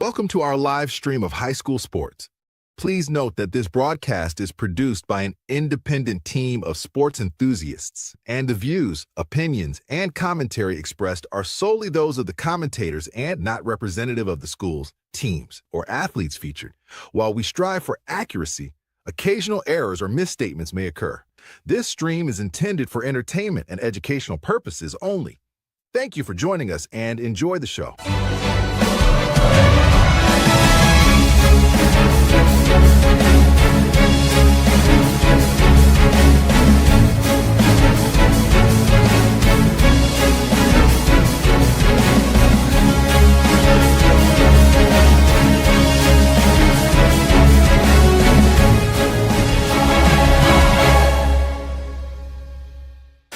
Welcome to our live stream of high school sports. Please note that this broadcast is produced by an independent team of sports enthusiasts, and the views, opinions, and commentary expressed are solely those of the commentators and not representative of the schools, teams, or athletes featured. While we strive for accuracy, occasional errors or misstatements may occur. This stream is intended for entertainment and educational purposes only. Thank you for joining us and enjoy the show.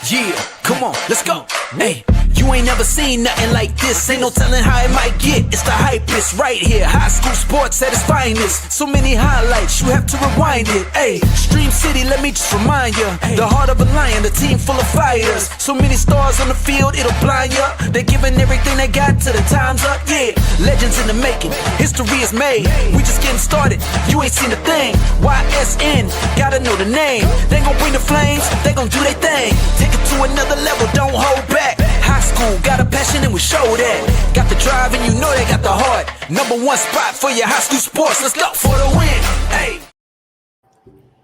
Yeah, come on, let's go. Hey, you ain't never seen nothing like this. Ain't no telling how it might get. It's the hypest right here. High school sports at its finest. So many highlights, you have to rewind it. Hey, Stream City, let me just remind you. The heart of a lion, the team full of fighters. So many stars on the field, it'll blind you. They're giving everything they got till the time's up. Yeah, legends in the making. History is made. We just getting started. You ain't seen a thing. YSN, gotta know the name. They gon' bring the flames. They gon' do their thing. Take it to another level, don't hold back. High school, got a passion and we show that. Got the drive and you know they got the heart. Number one spot for your high school sports. Let's go for the win. Hey.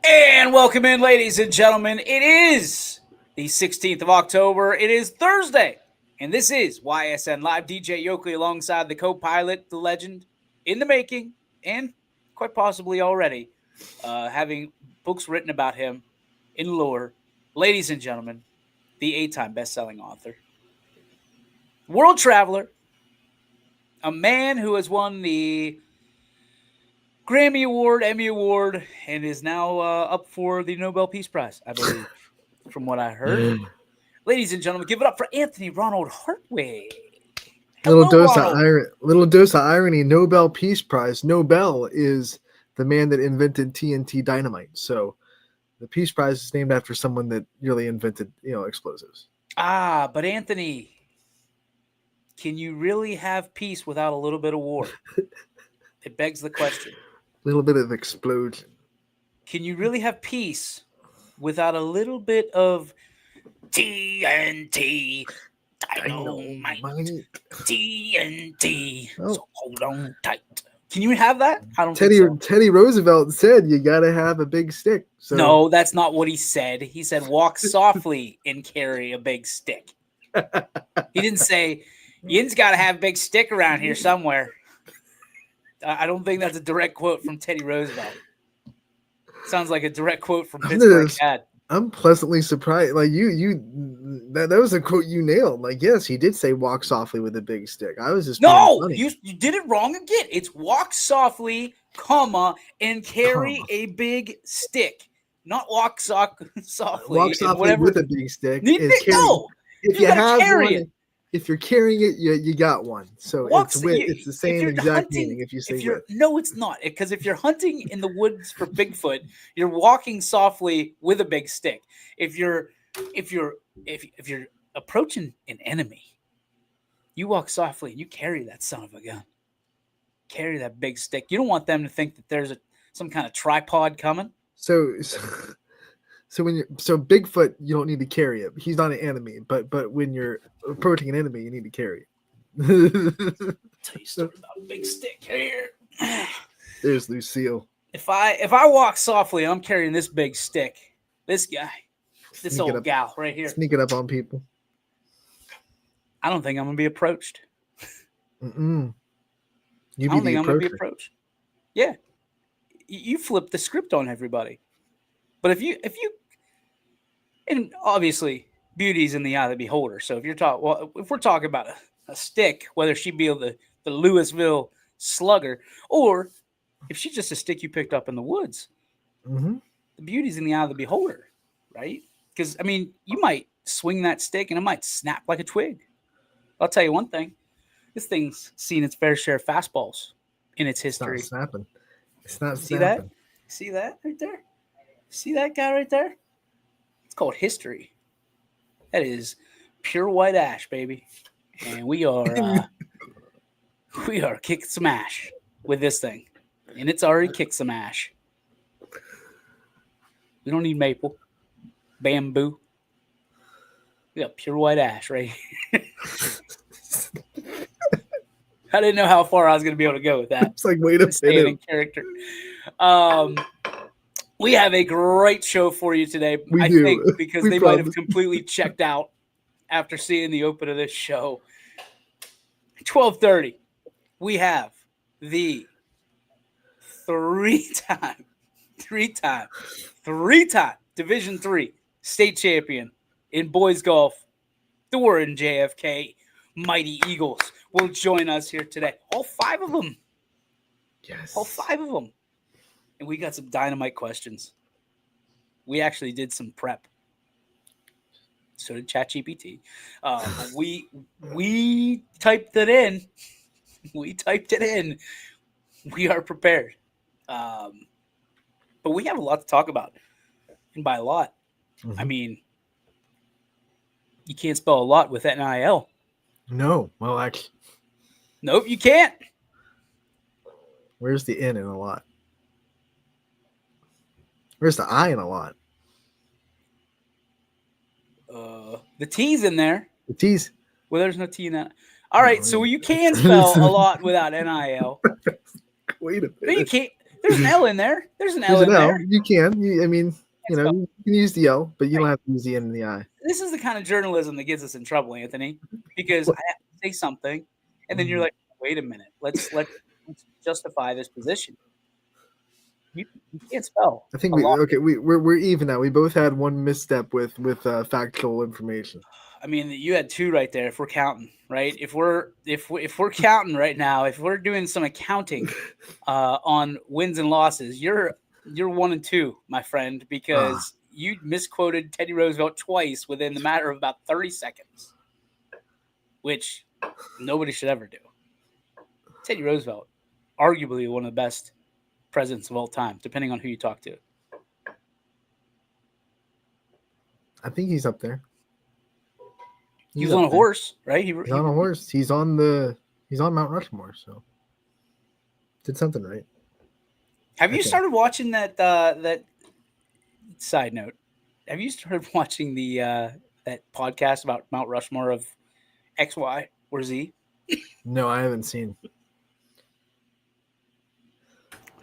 And welcome in, ladies and gentlemen. It is the 16th of October. It is Thursday. And this is YSN Live. DJ Yokley alongside the co-pilot, the legend in the making, and quite possibly already having books written about him in lore. Ladies and gentlemen, the 8-time best-selling author, world traveler, a man who has won the Grammy Award, Emmy Award, and is now up for the Nobel Peace Prize, I believe, from what I heard. Ladies and gentlemen, give it up for Anthony Ronald Hartwig. Little dose of irony, Nobel Peace Prize. Nobel is the man that invented TNT dynamite. So the Peace Prize is named after someone that really invented, explosives. Ah, but Anthony, can you really have peace without a little bit of war? It begs the question. A little bit of explosion. Can you really have peace without a little bit of TNT dynamite? TNT. Oh. So hold on tight. Can you have that? I don't Teddy think so. Teddy Roosevelt said you got to have a big stick. So. No, that's not what he said. He said walk softly and carry a big stick. He didn't say Yin's got to have a big stick around here somewhere. I don't think that's a direct quote from Teddy Roosevelt. Sounds like a direct quote from Pittsburgh Dad. I'm pleasantly surprised. Like that was a quote you nailed. Like, yes, he did say walk softly with a big stick. I was just you did it wrong again. It's walk softly, and carry a big stick. Not walk softly. Walk softly with a big stick. No, if you have one, if you're carrying it, you got one. So it's the same exact meaning if you say with. No, it's not. Because if you're hunting in the woods for Bigfoot, you're walking softly with a big stick. If you're approaching an enemy, you walk softly and you carry that son of a gun. Carry that big stick. You don't want them to think that there's some kind of tripod coming. So Bigfoot, you don't need to carry it. He's not an enemy, but when you're approaching an enemy, you need to carry it. Tell you a story about a big stick here. There's Lucille. If I walk softly, I'm carrying this big stick. This guy, this old gal right here. Sneak it up on people. I don't think I'm gonna be approached. I don't think I'm gonna be approached. Yeah, you flip the script on everybody. But if you, and obviously beauty's in the eye of the beholder. So if we're talking about a stick, whether she be the Louisville Slugger or if she's just a stick you picked up in the woods, the beauty's in the eye of the beholder, right? Because you might swing that stick and it might snap like a twig. I'll tell you one thing: this thing's seen its fair share of fastballs in its history. It's not snapping. It's not See snapping. that? See that right there? See that guy right there? It's called history. That is pure white ash, baby. And we are We are kick some ash with this thing, and it's already kicked some ash. We don't need maple, bamboo. We got pure white ash right here. I didn't know how far I was going to be able to go with that. It's like, wait a Staying in minute. character. We have a great show for you today. We I do. think because We they might have promise. completely checked out after seeing the open of this show. 12:30. We have the three-time Division III state champion in boys golf, the Warren JFK Mighty Eagles will join us here today. All five of them. Yes. All five of them. And we got some dynamite questions. We actually did some prep. So did ChatGPT. We typed it in. We typed it in. We are prepared. But we have a lot to talk about. And by a lot, I mean, you can't spell a lot with NIL. No. Well, actually, Nope, you can't. where's the N in a lot? Where's the I in a lot? The T's in there. The T's. Well, there's no T in that. All right, so you can spell a lot without NIL. Wait a But you minute. can't. There's an L in there. There's an L There's in an L. there. You can. I mean, you Let's know, you can use the L, but you don't have to use the N and the I. This is the kind of journalism that gets us in trouble, Anthony, because I have to say something, and then you're like, "Wait a minute, let's justify this position." You can't spell. I think a lot. we're even now. We both had one misstep with factual information. I mean, you had two right there. If we're counting, right? If we're counting right now, if we're doing some accounting on wins and losses, you're 1 and 2, my friend, because you misquoted Teddy Roosevelt twice within the matter of about 30 seconds, which nobody should ever do. Teddy Roosevelt, arguably one of the best presidents of all time, depending on who you talk to. I think he's up there. He was up on a there. horse, right? He's on a horse. He's on Mount Rushmore. So did something right. Have you Okay. started watching that? That side note. Have you started watching the that podcast about Mount Rushmore of X, Y, or Z? No, I haven't seen.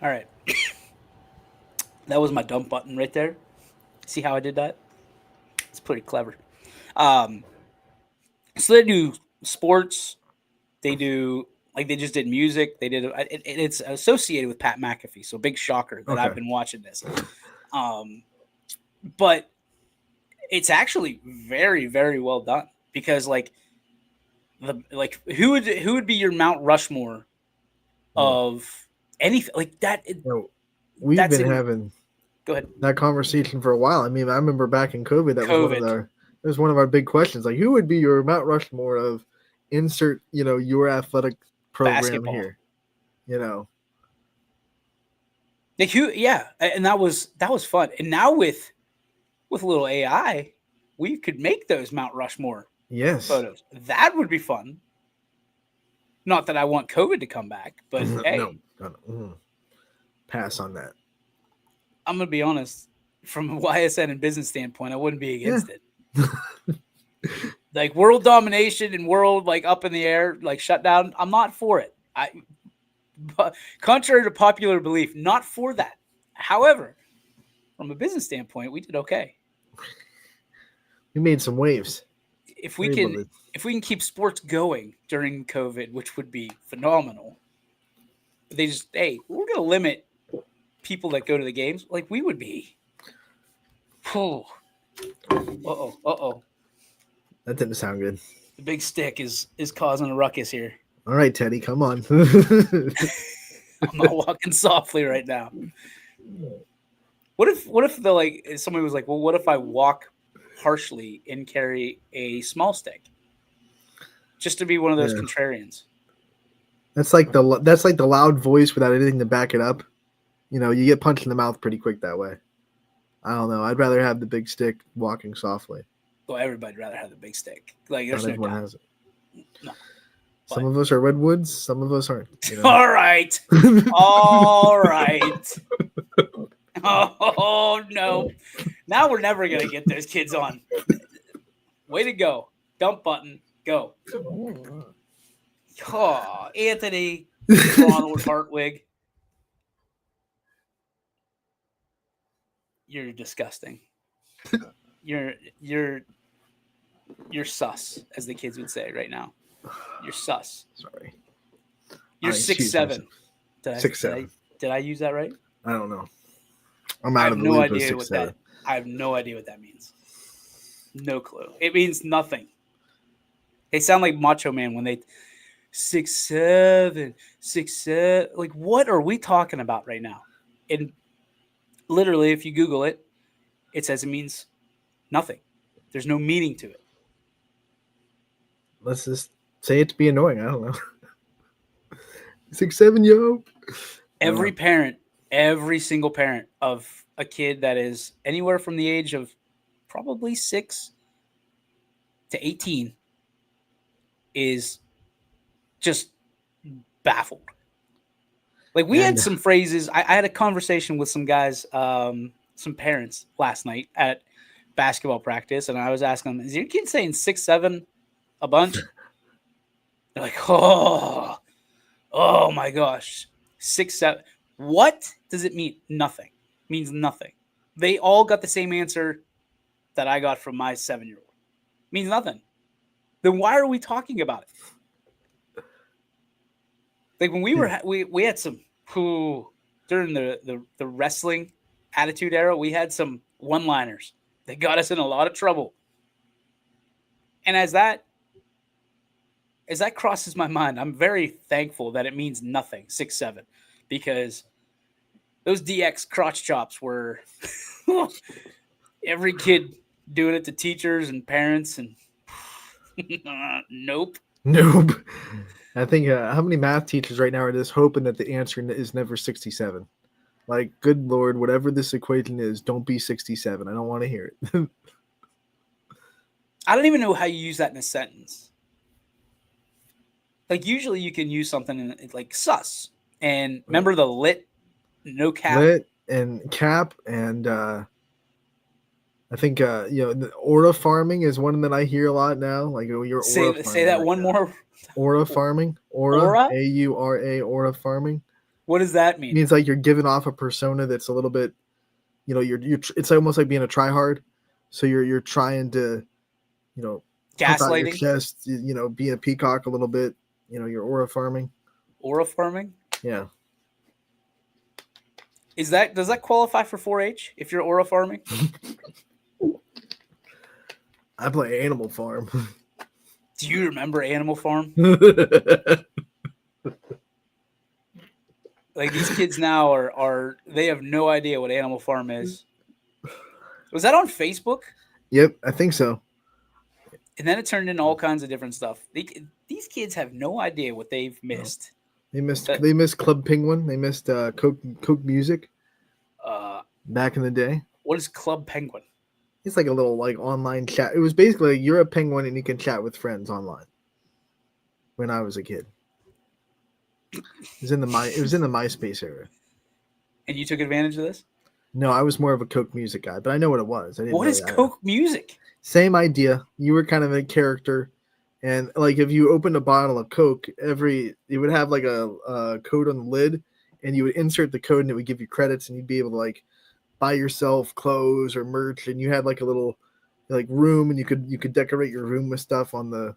All right, that was my dump button right there. See how I did that? It's pretty clever. So they do sports. They do they just did music. They did it's associated with Pat McAfee. So big shocker that I've Okay. been watching this. But it's actually very, very well done because who would be your Mount Rushmore of anything like that? No, we've That's been in- having Go ahead. that conversation for a while. I mean, I remember back in COVID, COVID. It was one of our big questions. Like, who would be your Mount Rushmore of insert, your athletic program Basketball. here? And that was fun. And now with a little AI, we could make those Mount Rushmore Yes. photos. That would be fun. Not that I want COVID to come back, but hey, No. Pass on that. I'm gonna be honest. From a YSN and business standpoint, I wouldn't be against it. Like world domination and world up in the air, shutdown. I'm not for it. But contrary to popular belief, not for that. However, from a business standpoint, we did okay. We made some waves. If we can keep sports going during COVID, which would be phenomenal. We're gonna limit people that go to the games. We would be. Oh. Uh-oh. That didn't sound good. The big stick is causing a ruckus here. All right, Teddy, come on. I'm not walking softly right now. What if somebody was like, well, what if I walk harshly and carry a small stick? Just to be one of those contrarians. That's like the loud voice without anything to back it up. You get punched in the mouth pretty quick that way. I don't know. I'd rather have the big stick walking softly. Well, everybody'd rather have the big stick. There's Not no everyone doubt. has it. No. Some of us are redwoods. Some of us aren't. All right. All right. Oh, no. Now we're never going to get those kids on. Way to go. Dump button. Go. Oh, Anthony Ronald Hartwig. You're disgusting. You're sus, as the kids would say right now. You're sus. Sorry. You're 6'7". 6'7". Did I use that right? I don't know. I'm out of the loop with 6'7". I have no idea what that means. No clue. It means nothing. They sound like Macho Man when they 6'7", 6'7". Like, what are we talking about right now? And literally, if you Google it, it says it means nothing. There's no meaning to it. Let's just say it to be annoying. I don't know. 6'7", yo. Every single parent of a kid that is anywhere from the age of probably 6 to 18 is just baffled. Like, we had some phrases. I had a conversation with some guys, some parents last night at basketball practice, and I was asking them, is your kid saying 6'7" a bunch? They're like, oh my gosh, 6'7". What does it mean? Nothing. It means nothing. They all got the same answer that I got from my 7-year-old. It means nothing. Then why are we talking about it? Like, when we were, we had some during the wrestling attitude era, we had some one-liners that got us in a lot of trouble. And as that crosses my mind, I'm very thankful that it means nothing, 6'7", because those DX crotch chops were every kid doing it to teachers and parents, and nope. I think how many math teachers right now are just hoping that the answer is never 67? Like, good Lord, whatever this equation is, don't be 67. I don't want to hear it. I don't even know how you use that in a sentence. Like, usually you can use something in, like, sus. And remember the lit, no cap? Lit and cap, and I think, the aura farming is one that I hear a lot now. Like, you're aura say that one more. Aura farming. Aura? A-U-R-A, aura farming. What does that mean? It means like you're giving off a persona that's a little bit, it's almost like being a tryhard. So you're trying to, gaslighting your chest, be a peacock a little bit. You're aura farming. Aura farming? Yeah. Does that qualify for 4-H if you're aura farming? I play Animal Farm. Do you remember Animal Farm? Like, these kids now they have no idea what Animal Farm is. Was that on Facebook? Yep, I think so. And then it turned into all kinds of different stuff. These kids have no idea what they've missed. They missed Club Penguin. They missed Coke Music. Back in the day. What is Club Penguin? It's like a little like online chat. It was basically you're a penguin and you can chat with friends online. When I was a kid, it was in the MySpace era. And you took advantage of this? No, I was more of a Coke Music guy, but I know what it was. What is Coke Music? Same idea. You were kind of a character, and like if you opened a bottle of Coke, it would have like a code on the lid, and you would insert the code, and it would give you credits, and you'd be able to like buy yourself clothes or merch, and you had like a little like room, and you could decorate your room with stuff on the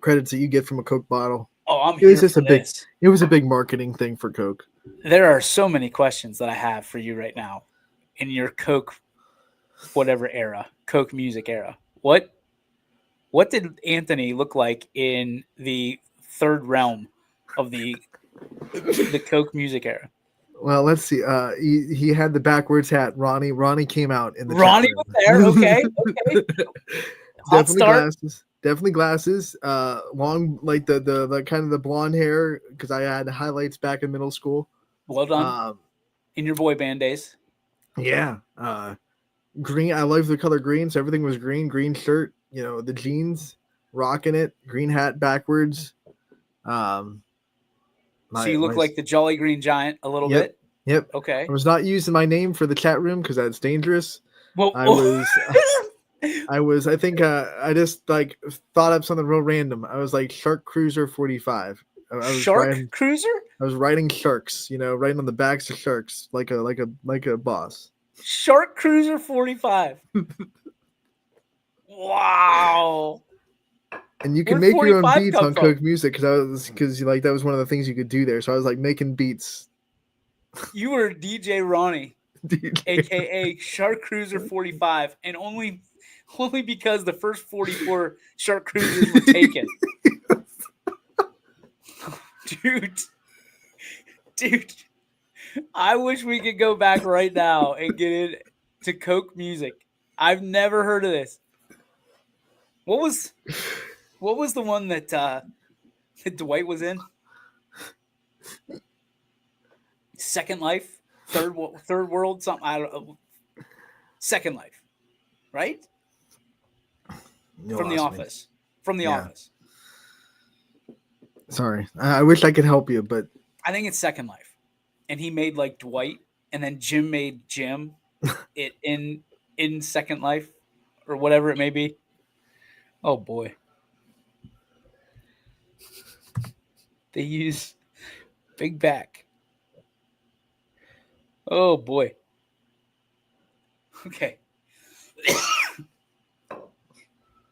credits that you get from a Coke bottle. Oh, it was a big marketing thing for Coke. There are so many questions that I have for you right now in your Coke whatever era, Coke Music era. What did Anthony look like in the third realm of the Coke Music era? Well, let's see. He had the backwards hat. Ronnie came out in the Ronnie was there. Okay. Definitely glasses. Long, like the kind of the blonde hair, because I had highlights back in middle school. Well done. In your boy band days. Yeah. Green. I love the color green, so everything was green. Green shirt. The jeans, rocking it. Green hat backwards. Um, So you look like the Jolly Green Giant a little bit. Yep. Okay. I was not using my name for the chat room because that's dangerous. Well, I think I just like thought up something real random. I was like Shark Cruiser 45. Cruiser? I was riding sharks, riding on the backs of sharks like a boss. Shark Cruiser 45. Wow. And you can make your own beats on Coke Music because that was one of the things you could do there. So I was like making beats. You were DJ Ronnie, aka Shark Cruiser 45, and only because the first 44 Shark Cruisers were taken. Dude, I wish we could go back right now and get into Coke Music. I've never heard of this. What was the one that Dwight was in? Second Life, Third World, something. I don't know. Second Life, right? From The Office. From The Office. Sorry, I wish I could help you, but I think it's Second Life, and he made like Dwight, and then Jim made Jim, it in Second Life, or whatever it may be. Oh boy, they use Big Back. Oh boy. Okay.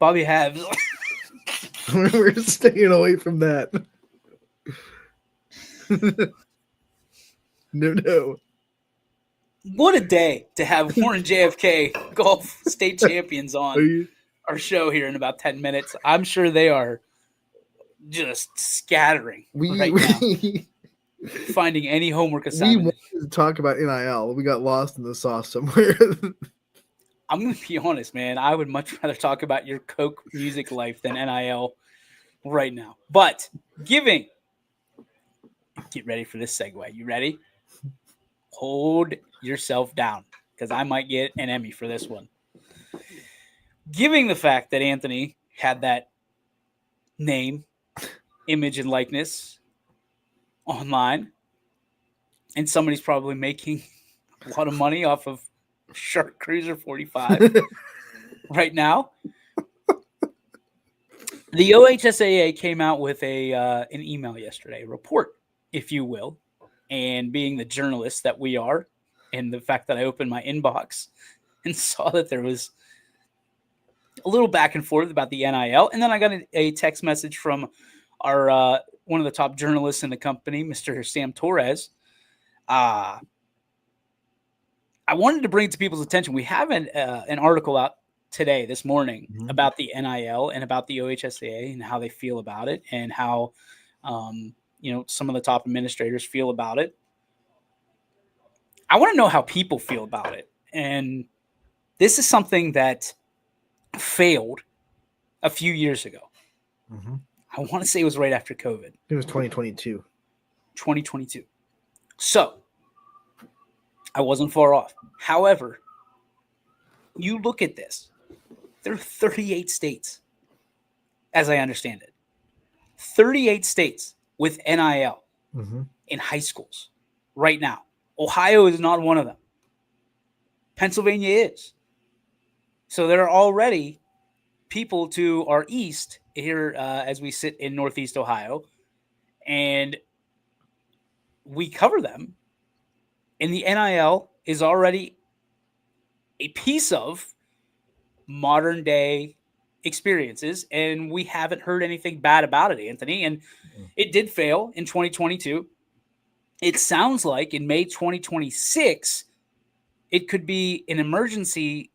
Bobby Habs. We're staying away from that. No. What a day to have Warren JFK golf state champions on our show here in about 10 minutes. I'm sure they are just scattering right now. Finding any homework assignment. We wanted to talk about NIL. We got lost in the sauce somewhere. I'm going to be honest, man. I would much rather talk about your Coke Music life than NIL right now. But get ready for this segue. You ready? Hold yourself down because I might get an Emmy for this one. Given the fact that Anthony had that name, image, and likeness online, and somebody's probably making a lot of money off of Shark Cruiser 45 right now. The OHSAA came out with an email yesterday, a report, if you will, and being the journalist that we are, and the fact that I opened my inbox and saw that there was a little back and forth about the NIL, and then I got a text message from our one of the top journalists in the company, Mr. Sam Torres. I wanted to bring it to people's attention. We have an article out today, this morning, about the NIL and about the OHSAA and how they feel about it, and how some of the top administrators feel about it. I want to know how people feel about it, and this is something that failed a few years ago. I want to say it was right after COVID. It was 2022. 2022. So I wasn't far off. However, you look at this. There are 38 states, as I understand it. 38 states with NIL in high schools right now. Ohio is not one of them. Pennsylvania is. So there are already people to our east here as we sit in Northeast Ohio, and we cover them. And the NIL is already a piece of modern day experiences, and we haven't heard anything bad about it, Anthony. And it did fail in 2022. It sounds like in May 2026, it could be an emergency,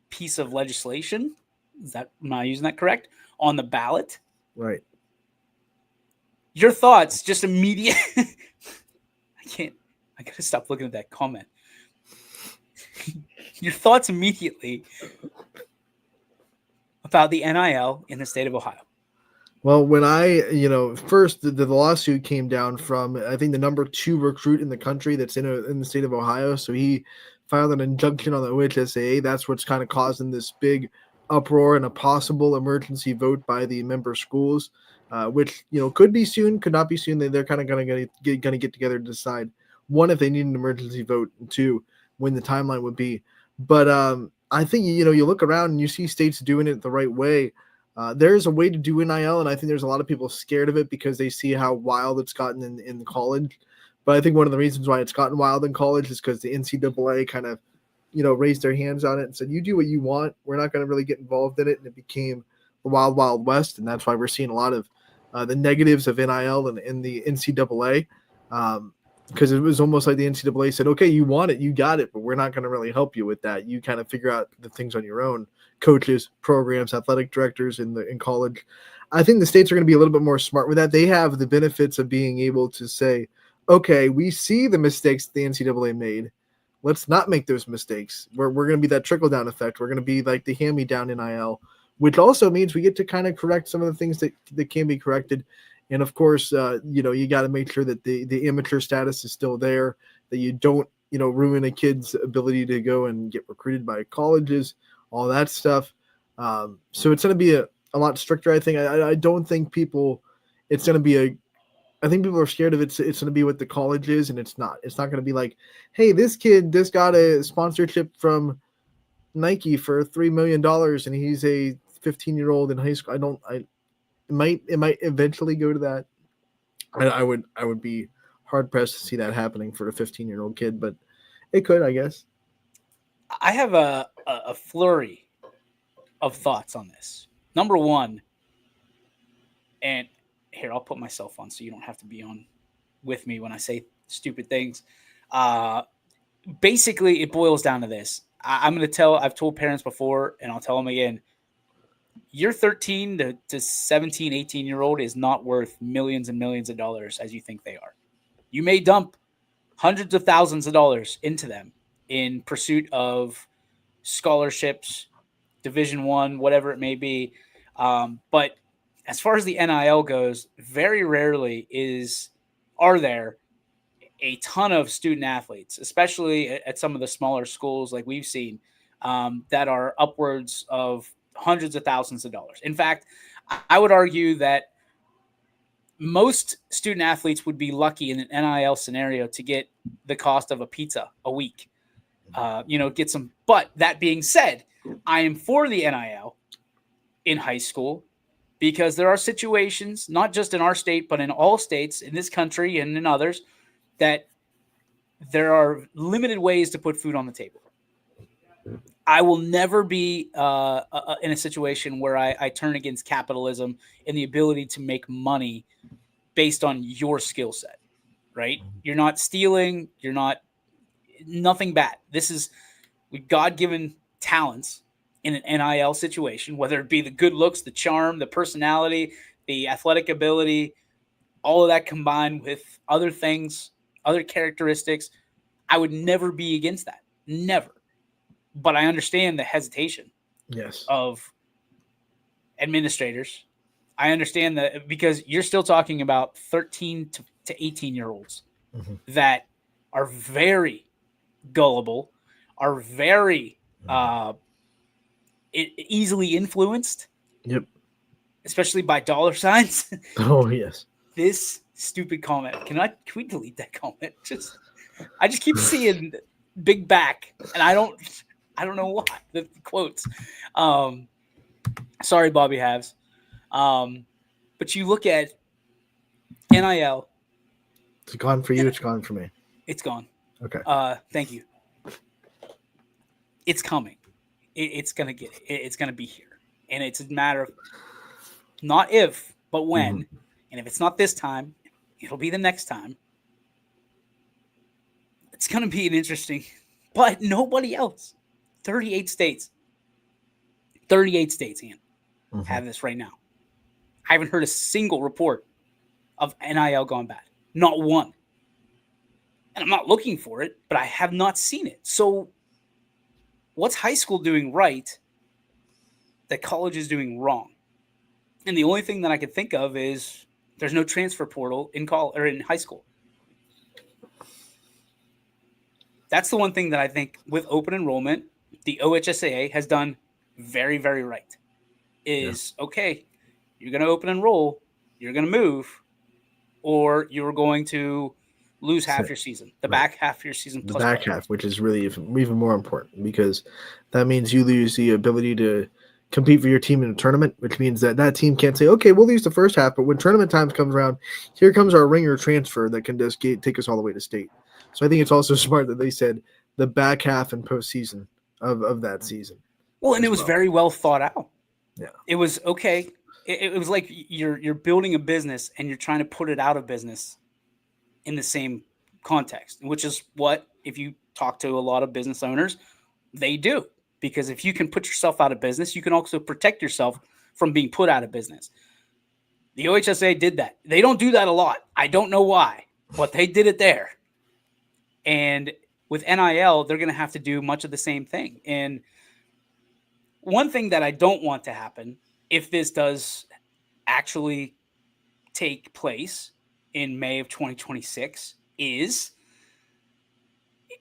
piece of legislation. Am I using that correct? On the ballot? Right. Your thoughts, just immediate. I got to stop looking at that comment. Your thoughts immediately about the NIL in the state of Ohio. Well, when first the lawsuit came down from, I think, the number 2 recruit in the country that's in the state of Ohio. So he filed an injunction on the OHSAA. That's what's kind of causing this big uproar and a possible emergency vote by the member schools, which could be soon, could not be soon. They're kind of going to get together to decide, one, if they need an emergency vote, and two, when the timeline would be. But I think you look around and you see states doing it the right way. There's a way to do NIL, and I think there's a lot of people scared of it because they see how wild it's gotten in college. But I think one of the reasons why it's gotten wild in college is because the NCAA kind of raised their hands on it and said, you do what you want. We're not going to really get involved in it. And it became the wild, wild west. And that's why we're seeing a lot of the negatives of NIL and in the NCAA. Because it was almost like the NCAA said, okay, you want it, you got it, but we're not going to really help you with that. You kind of figure out the things on your own. Coaches, programs, athletic directors in college. I think the states are going to be a little bit more smart with that. They have the benefits of being able to say, okay, we see the mistakes the NCAA made. Let's not make those mistakes. We're going to be that trickle-down effect. We're going to be like the hand-me-down NIL, which also means we get to kind of correct some of the things that can be corrected. And, of course, you got to make sure that the amateur status is still there, that you don't, ruin a kid's ability to go and get recruited by colleges, all that stuff. So it's going to be a lot stricter, I think. I don't think it's going to be I think people are scared of it. It's going to be what the college is, and it's not. It's not going to be like, hey, this kid just got a sponsorship from Nike for $3 million, and he's a 15-year-old in high school. It might eventually go to that. I would be hard pressed to see that happening for a 15-year-old kid, but it could, I guess. I have a flurry of thoughts on this. Number one, and here, I'll put myself on so you don't have to be on with me when I say stupid things. Basically, it boils down to this. I've told parents before, and I'll tell them again, your 13 to 17, 18-year-old is not worth millions and millions of dollars as you think they are. You may dump hundreds of thousands of dollars into them in pursuit of scholarships, Division I, whatever it may be. But as far as the NIL goes, very rarely are there a ton of student athletes, especially at some of the smaller schools like we've seen, that are upwards of hundreds of thousands of dollars. In fact, I would argue that most student athletes would be lucky in an NIL scenario to get the cost of a pizza a week. Get some. But that being said, I am for the NIL in high school because there are situations, not just in our state, but in all states in this country and in others, that there are limited ways to put food on the table. I will never be in a situation where I turn against capitalism and the ability to make money based on your skill set, right? You're not stealing. You're not nothing bad. This is God-given talents in an NIL situation, whether it be the good looks, the charm, the personality, the athletic ability, all of that combined with other things, other characteristics. I would never be against that. Never. But I understand the hesitation of administrators. I understand that because you're still talking about 13 to 18-year-olds that are very gullible, are very easily influenced. Yep. Especially by dollar signs. Oh, yes. This stupid comment. Can we delete that comment? I just keep seeing big back, and I don't know why. The quotes. Sorry, Bobby Halves. But you look at NIL. It's gone for you. It's gone for me. It's gone. Okay. Thank you. It's coming. It's gonna get it. It's gonna be here, and it's a matter of not if, but when. Mm-hmm. And if it's not this time, it'll be the next time. It's gonna be an interesting, but nobody else. 38 states. 38 states, Ian, have this right now. I haven't heard a single report of NIL gone bad. Not one. And I'm not looking for it, but I have not seen it. So what's high school doing right that college is doing wrong? And the only thing that I could think of is there's no transfer portal in college or in high school. That's the one thing that I think with open enrollment, the OHSAA has done very, very right. Is okay, you're going to open and roll, you're going to move, or you're going to lose half your season, the back half of your season. The back half, which is really even more important because that means you lose the ability to compete for your team in a tournament, which means that team can't say, okay, we'll lose the first half, but when tournament time comes around, here comes our ringer transfer that can just take us all the way to state. So I think it's also smart that they said the back half and postseason of that season. Well, and it was very well thought out. Yeah. It was okay. It was like you're building a business and you're trying to put it out of business in the same context, which is what, if you talk to a lot of business owners, they do. Because if you can put yourself out of business, you can also protect yourself from being put out of business. The OHSA did that. They don't do that a lot. I don't know why, but they did it there. And with NIL, they're going to have to do much of the same thing. And one thing that I don't want to happen, if this does actually take place in May of 2026, is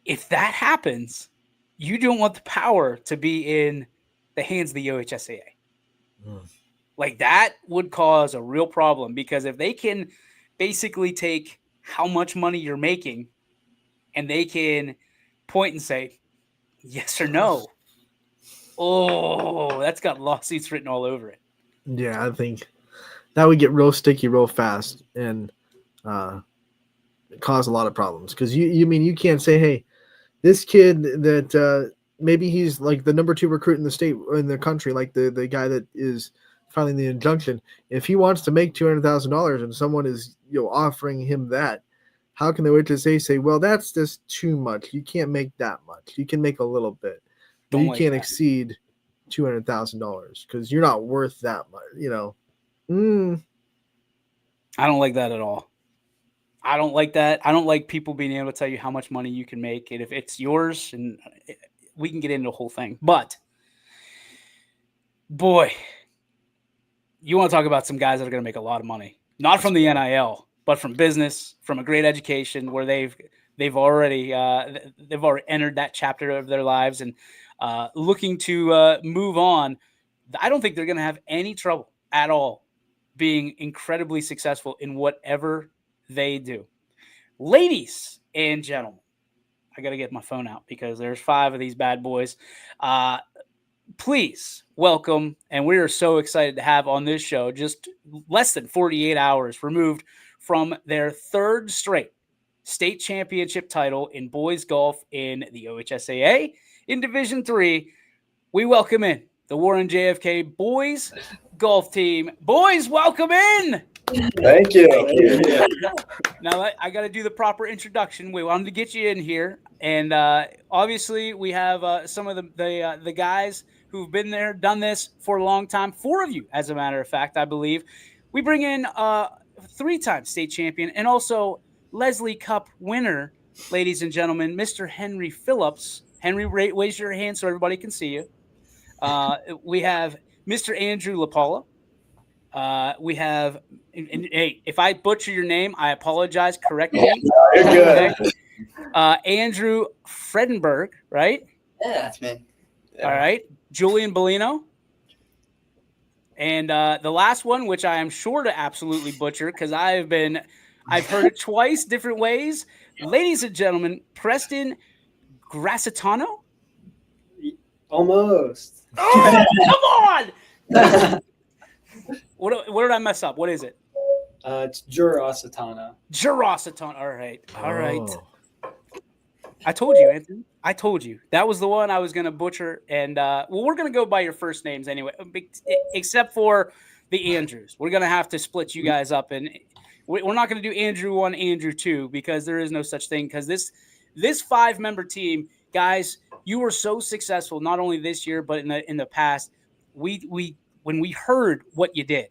if that happens, you don't want the power to be in the hands of the OHSAA. Like, that would cause a real problem, because if they can basically take how much money you're making and they can point and say yes or no, oh, that's got lawsuits written all over it. Yeah, I think that would get real sticky real fast and cause a lot of problems, because you can't say, hey, this kid that maybe he's like the number 2 recruit in the state, in the country, like the guy that is filing the injunction. If he wants to make $200,000 and someone is offering him that, how can the OHSA say, well, that's just too much? You can't make that much. You can make a little bit, but you can't exceed $200,000 because you're not worth that much. I don't like that at all. I don't like that. I don't like people being able to tell you how much money you can make, and if it's yours, and we can get into the whole thing. But boy, you want to talk about some guys that are going to make a lot of money, not from the NIL, but from business, from a great education where they've already entered that chapter of their lives and looking to move on. I don't think they're going to have any trouble at all being incredibly successful in whatever they do. Ladies and gentlemen, I got to get my phone out because there's 5 of these bad boys. Please welcome, and we are so excited to have on this show, just less than 48 hours removed from their 3rd straight state championship title in boys golf in the OHSAA in Division III. We welcome in the Warren JFK boys golf team. Boys, welcome in. Thank you. Now I got to do the proper introduction. We wanted to get you in here, and obviously we have some of the guys who've been there, done this for a long time. 4 of you, as a matter of fact, I believe. We bring in 3-time state champion and also Leslie Cup winner, ladies and gentlemen, Mr. Henry Phillips. Henry, raise your hand so everybody can see you. We have Mr. Andrew LaPaula. We have, and hey, if I butcher your name, I apologize. Correct me. You're good. Andrew Fredenberg, right? Yeah, that's me. All right. Julian Bellino. And the last one, which I am sure to absolutely butcher because I've heard it twice different ways. Ladies and gentlemen, Preston Grassitano. Almost. Oh, come on! What did I mess up? What is it? It's Jurasatana. Jurasatana. All right. All right. I told you, Anthony. I told you. That was the one I was going to butcher. And, we're going to go by your first names anyway, except for the Andrews. We're going to have to split you guys up. And we're not going to do Andrew 1, Andrew 2, because there is no such thing. Because this 5-member team, guys, you were so successful, not only this year, but in the past. When we heard what you did,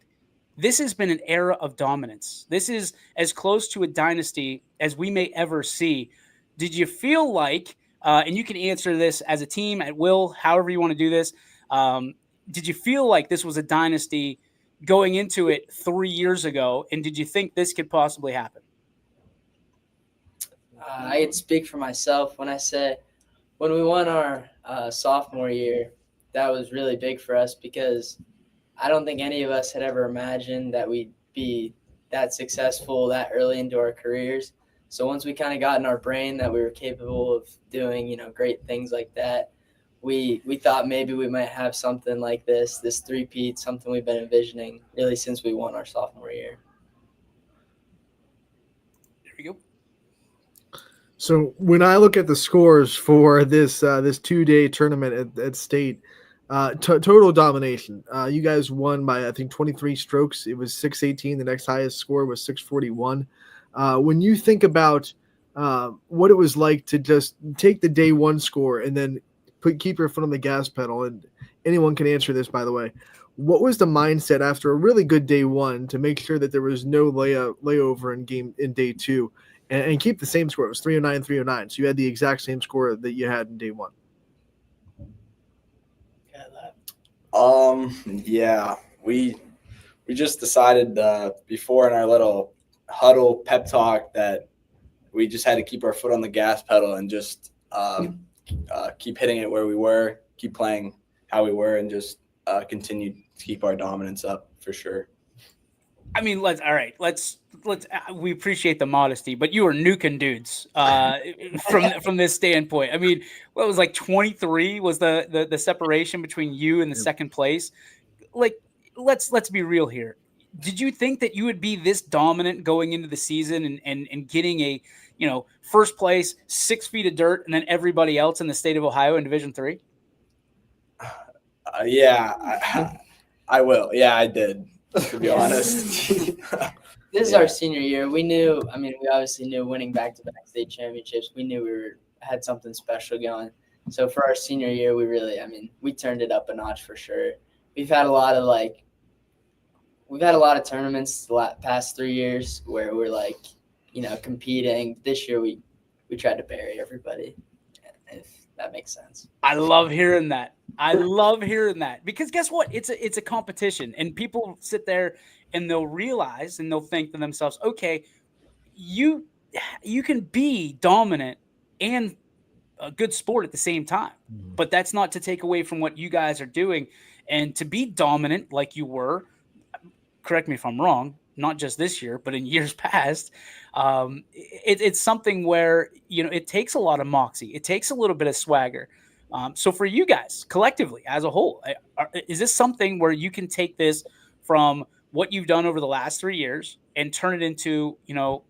this has been an era of dominance. This is as close to a dynasty as we may ever see. Did you feel like, and you can answer this as a team at will, however you want to do this, did you feel like this was a dynasty going into it 3 years ago, and did you think this could possibly happen? I could speak for myself when I say when we won our sophomore year, that was really big for us because I don't think any of us had ever imagined that we'd be that successful that early into our careers. So once we kind of got in our brain that we were capable of doing, great things like that, we thought maybe we might have something like this three-peat, something we've been envisioning really since we won our sophomore year. There we go. So when I look at the scores for this 2-day tournament at state, total domination. You guys won by, I think, 23 strokes. It was 618. The next highest score was 641. When you think about what it was like to just take the day one score and then keep your foot on the gas pedal, and anyone can answer this, by the way, what was the mindset after a really good day one to make sure that there was no layover in day two and keep the same score? It was 309, 309. So you had the exact same score that you had in day one. Yeah, we just decided before in our little huddle pep talk that we just had to keep our foot on the gas pedal and just keep hitting it where we were, keep playing how we were, and just continue to keep our dominance up for sure. I mean, let's we appreciate the modesty, but you are nuking dudes from this standpoint. I mean, what was like 23 was the separation between you and the second place. Like, let's be real here. Did you think that you would be this dominant going into the season and getting a, first place, 6 feet of dirt, and then everybody else in the state of Ohio in Division III? Yeah, I will. Yeah, I did, to be honest. This is our senior year. We obviously knew winning back-to-back state championships. We knew we had something special going. So for our senior year, we turned it up a notch for sure. We've had a lot of tournaments the past 3 years where we're competing. This year we tried to bury everybody, if that makes sense. I love hearing that. Because guess what? It's a competition, and people sit there and they'll realize and they'll think to themselves, okay, you can be dominant and a good sport at the same time, but that's not to take away from what you guys are doing. And to be dominant like you were, correct me if I'm wrong, not just this year, but in years past, it's something where, it takes a lot of moxie. It takes a little bit of swagger. So for you guys collectively as a whole, is this something where you can take this from what you've done over the last 3 years and turn it into,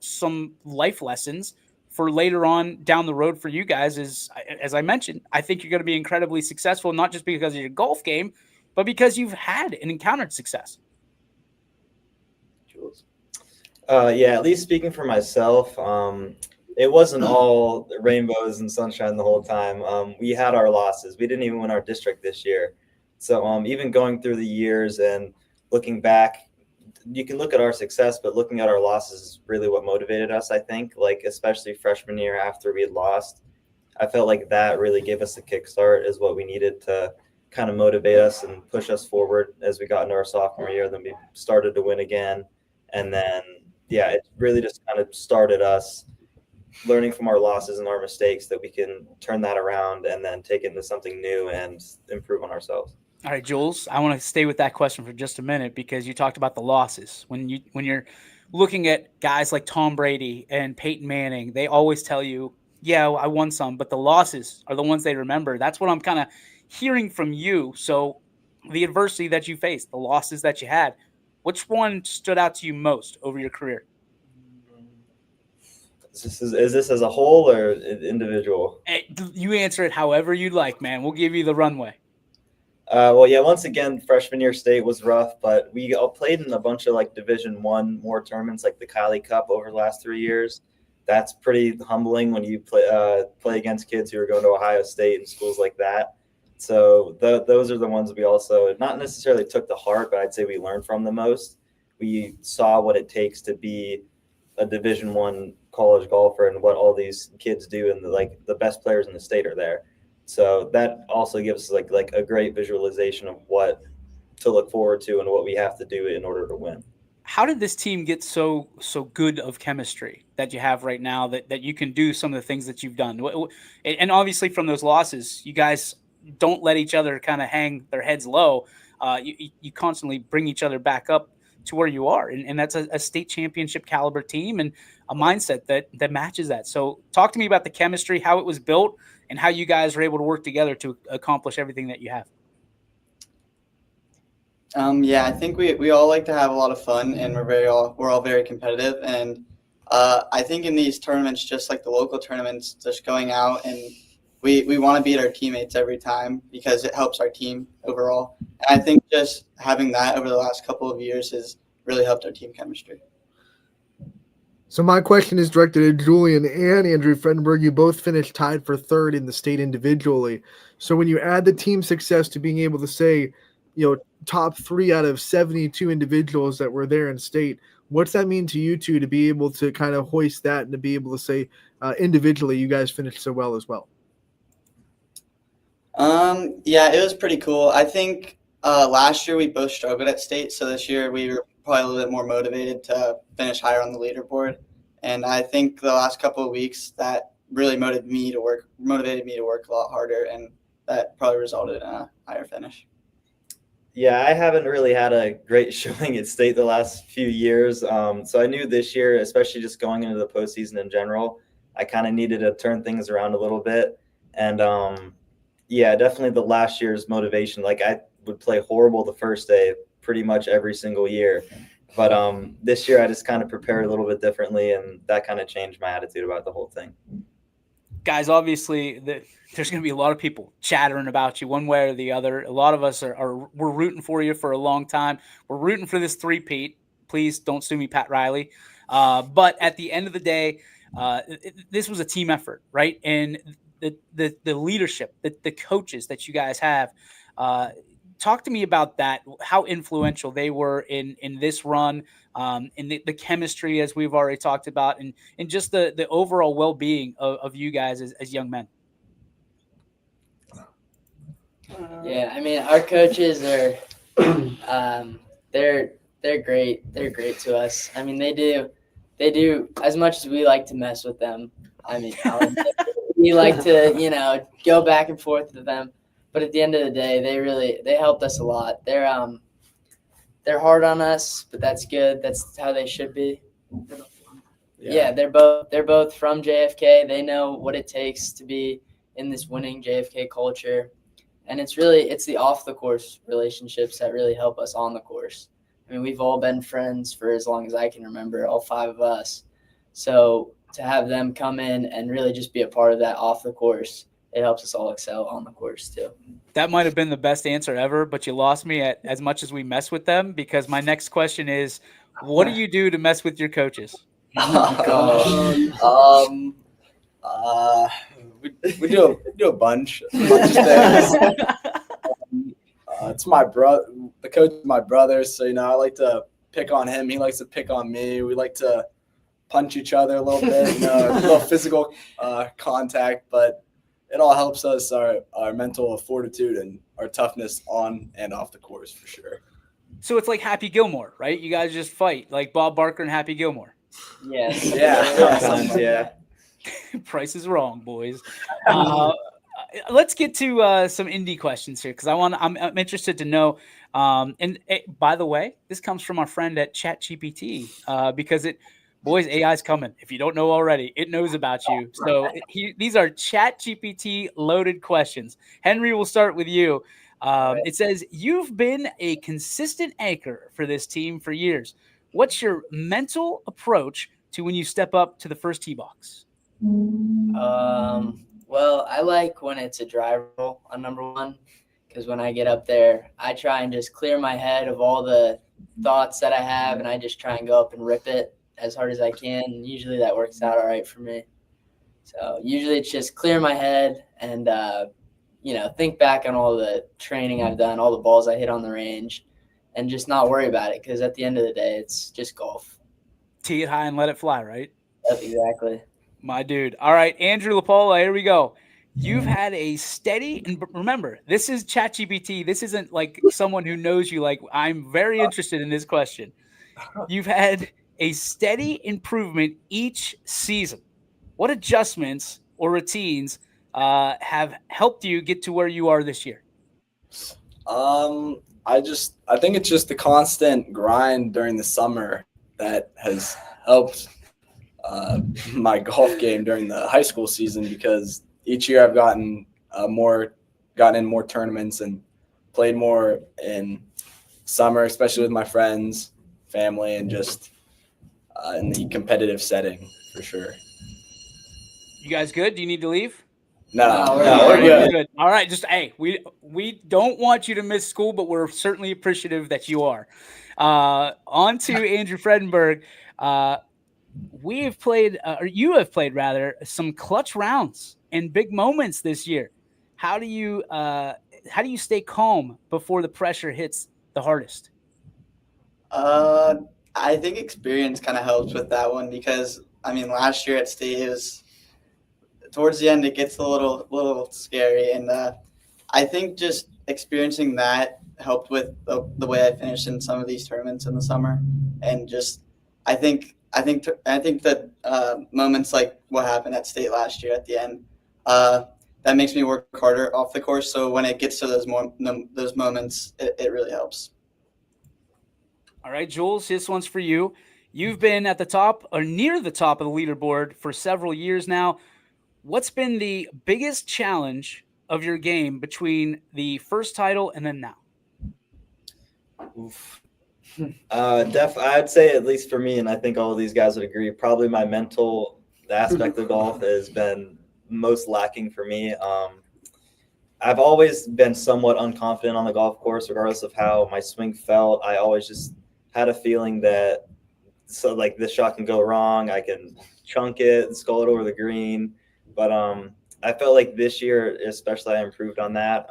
some life lessons for later on down the road for you guys? As I mentioned, I think you're going to be incredibly successful, not just because of your golf game, but because you've had and encountered success. Yeah, at least speaking for myself, it wasn't all rainbows and sunshine the whole time. We had our losses. We didn't even win our district this year. So even going through the years and looking back, you can look at our success, but looking at our losses is really what motivated us, I think, especially freshman year after we had lost. I felt like that really gave us a kickstart, is what we needed to kind of motivate us and push us forward as we got into our sophomore year. Then we started to win again. And then, yeah, it really just kind of started us learning from our losses and our mistakes that we can turn that around and then take it into something new and improve on ourselves. All right, Jules, I want to stay with that question for just a minute because you talked about the losses. When you're looking at guys like Tom Brady and Peyton Manning, they always tell you, yeah, I won some, but the losses are the ones they remember. That's what I'm kind of hearing from you. So the adversity that you faced, the losses that you had, which one stood out to you most over your career? Is this as a whole or individual? You answer it however you'd like, man. We'll give you the runway. Well, yeah, once again, freshman year state was rough, but we all played in a bunch of Division I more tournaments, like the Kylie Cup over the last 3 years. That's pretty humbling when you play against kids who are going to Ohio State and schools like that. So those are the ones we also not necessarily took to heart, but I'd say we learned from the most. We saw what it takes to be a Division I college golfer and what all these kids do, and the best players in the state are there. So that also gives us a great visualization of what to look forward to and what we have to do in order to win. How did this team get so good of chemistry that you have right now that you can do some of the things that you've done? And obviously from those losses, you guys don't let each other kind of hang their heads low. You constantly bring each other back up to where you are. And that's a state championship caliber team and a mindset that matches that. So talk to me about the chemistry, how it was built, and how you guys are able to work together to accomplish everything that you have. Yeah, I think we all like to have a lot of fun, and we're all very competitive. And I think in these tournaments, just like the local tournaments, just going out and we want to beat our teammates every time because it helps our team overall. And I think just having that over the last couple of years has really helped our team chemistry. So my question is directed at Julian and Andrew Fredenberg. You both finished tied for third in the state individually. So when you add the team success to being able to say, top 3 out of 72 individuals that were there in state, what's that mean to you two to be able to kind of hoist that and to be able to say individually you guys finished so well as well? Yeah, it was pretty cool. I think last year we both struggled at state, so this year we were probably a little bit more motivated to finish higher on the leaderboard. And I think the last couple of weeks that really motivated me to work a lot harder, and that probably resulted in a higher finish. Yeah, I haven't really had a great showing at state the last few years. So I knew this year, especially just going into the postseason in general, I kind of needed to turn things around a little bit. And yeah, definitely the last year's motivation. Like I would play horrible the first day pretty much every single year. But this year I just kind of prepared a little bit differently, and that kind of changed my attitude about the whole thing. Guys, obviously there's going to be a lot of people chattering about you one way or the other. A lot of us we're rooting for you for a long time. We're rooting for this three-peat. Please don't sue me, Pat Riley. But at the end of the day, this was a team effort, right? And the leadership, the coaches that you guys have, talk to me about that, how influential they were in this run, in the chemistry, as we've already talked about, and just the overall well-being of you guys as young men. Yeah, I mean, our coaches are they're great. They're great to us. I mean, they do as much as we like to mess with them. I mean, we like to, go back and forth with them. But at the end of the day, they helped us a lot. They're hard on us, but that's good. That's how they should be. Yeah, they're both from JFK. They know what it takes to be in this winning JFK culture. And it's the off the course relationships that really help us on the course. I mean, we've all been friends for as long as I can remember, all 5 of us. So to have them come in and really just be a part of that off the course, it helps us all excel on the course too. That might have been the best answer ever, but you lost me at as much as we mess with them, because my next question is, what do you do to mess with your coaches? We do a bunch of things. It's my brother. The coach is my brother, so I like to pick on him. He likes to pick on me. We like to punch each other a little bit, a little physical contact, but it all helps us our mental fortitude and our toughness on and off the course for sure. So it's like Happy Gilmore, right? You guys just fight like Bob Barker and Happy Gilmore. Yes. Yeah. Sometimes, yeah. Price is wrong, boys. Let's get to some indie questions here, because I'm interested to know. And by the way, this comes from our friend at ChatGPT, because boys, AI's coming. If you don't know already, it knows about you. So these are ChatGPT loaded questions. Henry, we'll start with you. It says, you've been a consistent anchor for this team for years. What's your mental approach to when you step up to the first tee box? Well, I like when it's a dry roll on number 1, because when I get up there, I try and just clear my head of all the thoughts that I have, and I just try and go up and rip it as hard as I can. And usually that works out all right for me. So usually it's just clear my head and, think back on all the training I've done, all the balls I hit on the range, and just not worry about it, because at the end of the day, it's just golf. Tee it high and let it fly, right? Yep, exactly. My dude. All right, Andrew LaPola, here we go. You've had a steady, and remember, this is ChatGPT. This isn't like someone who knows you. Like, I'm very interested in this question. You've had a steady improvement each season. What adjustments or routines have helped you get to where you are this year? I think it's just the constant grind during the summer that has helped my golf game during the high school season, because each year I've gotten in more tournaments and played more in summer, especially with my friends, family, and just in the competitive setting for sure. You guys good? Do you need to leave? No, we're good. good. All right, just hey, we don't want you to miss school, but we're certainly appreciative that you are. On to Andrew Fredenberg. We have played, or you have played rather, some clutch rounds and big moments this year. How do you stay calm before the pressure hits the hardest? I think experience kind of helps with that one, because I mean, last year at state, it was towards the end, it gets a little scary, and I think just experiencing that helped with the way I finished in some of these tournaments in the summer, and just I think that moments like what happened at state last year at the end, that makes me work harder off the course. So when it gets to those moments, it really helps. All right, Jules, this one's for you. You've been at the top or near the top of the leaderboard for several years now. What's been the biggest challenge of your game between the first title and then now? Oof. I'd say, at least for me, and I think all of these guys would agree, probably my mental aspect of golf has been most lacking for me. I've always been somewhat unconfident on the golf course, regardless of how my swing felt. I always just had a feeling that, so like, this shot can go wrong. I can chunk it, skull it over the green. But I felt like this year, especially, I improved on that.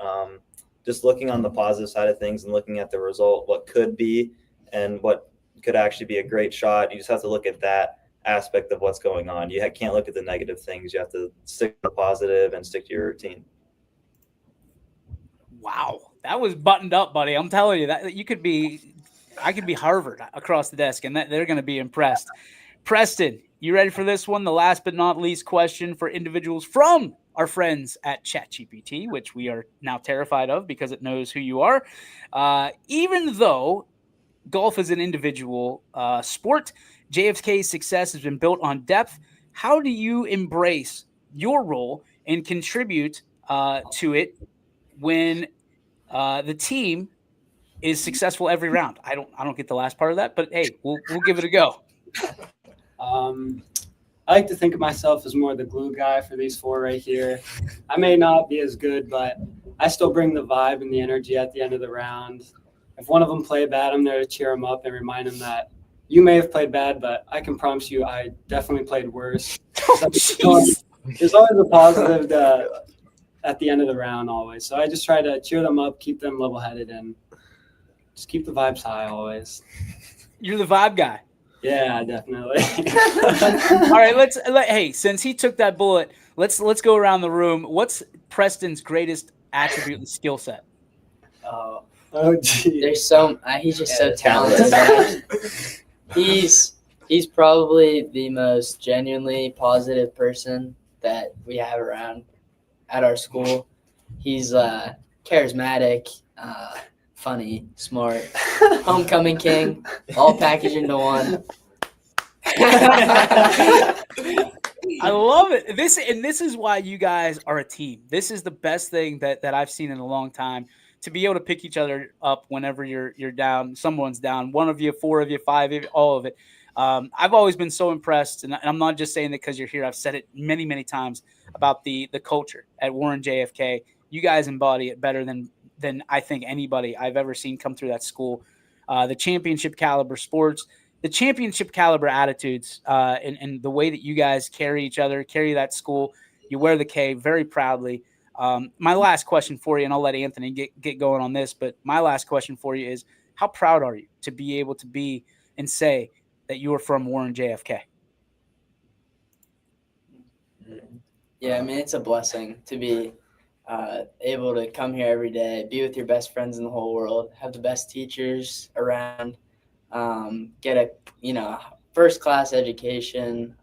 Just looking on the positive side of things and looking at the result, what could be and what could actually be a great shot. You just have to look at that aspect of what's going on. You can't look at the negative things. You have to stick to the positive and stick to your routine. Wow, that was buttoned up, buddy. I'm telling you that I could be Harvard across the desk, and they're going to be impressed. Preston, you ready for this one? The last but not least question for individuals from our friends at ChatGPT, which we are now terrified of because it knows who you are. Even though golf is an individual sport, JFK's success has been built on depth. How do you embrace your role and contribute to it when the team is successful every round? I don't get the last part of that, but hey, we'll give it a go. I like to think of myself as more the glue guy for these four right here. I may not be as good, but I still bring the vibe and the energy at the end of the round. If one of them play bad, I'm there to cheer them up and remind them that you may have played bad, but I can promise you I definitely played worse. There's always a positive at the end of the round always. So I just try to cheer them up, keep them level-headed, and just keep the vibes high always. You're the vibe guy. Yeah, definitely. All right, hey, since he took that bullet, let's go around the room. What's Preston's greatest attribute and skill set? Oh, geez. There's he's just so talented. He's probably the most genuinely positive person that we have around at our school. He's charismatic, funny, smart, homecoming king, all packaged into one. I love it. This is why you guys are a team. This is the best thing that I've seen in a long time, to be able to pick each other up whenever you're down, someone's down, one of you, four of you, five of you, all of it. I've always been so impressed, and I'm not just saying it because you're here. I've said it many, many times about the culture at Warren JFK. You guys embody it better than I think anybody I've ever seen come through that school. The championship caliber sports, the championship caliber attitudes, and the way that you guys carry each other, carry that school. You wear the K very proudly. My last question for you, and I'll let Anthony get going on this, but my last question for you is, how proud are you to be able to be and say that you are from Warren JFK? Yeah, I mean, it's a blessing to be able to come here every day, be with your best friends in the whole world, have the best teachers around, get a first-class education,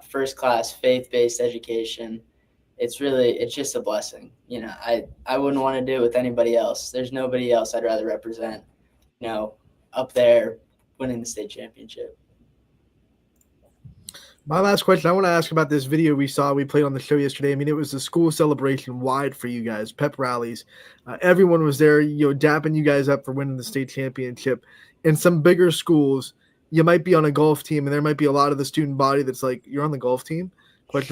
first-class faith-based education, it's just a blessing. You know, I wouldn't want to do it with anybody else. There's nobody else I'd rather represent, you know, up there winning the state championship. My last question, I want to ask about this video we played on the show yesterday. I mean, it was a school celebration wide for you guys, pep rallies. Everyone was there, dapping you guys up for winning the state championship. In some bigger schools, you might be on a golf team, and there might be a lot of the student body that's like, you're on the golf team? ? But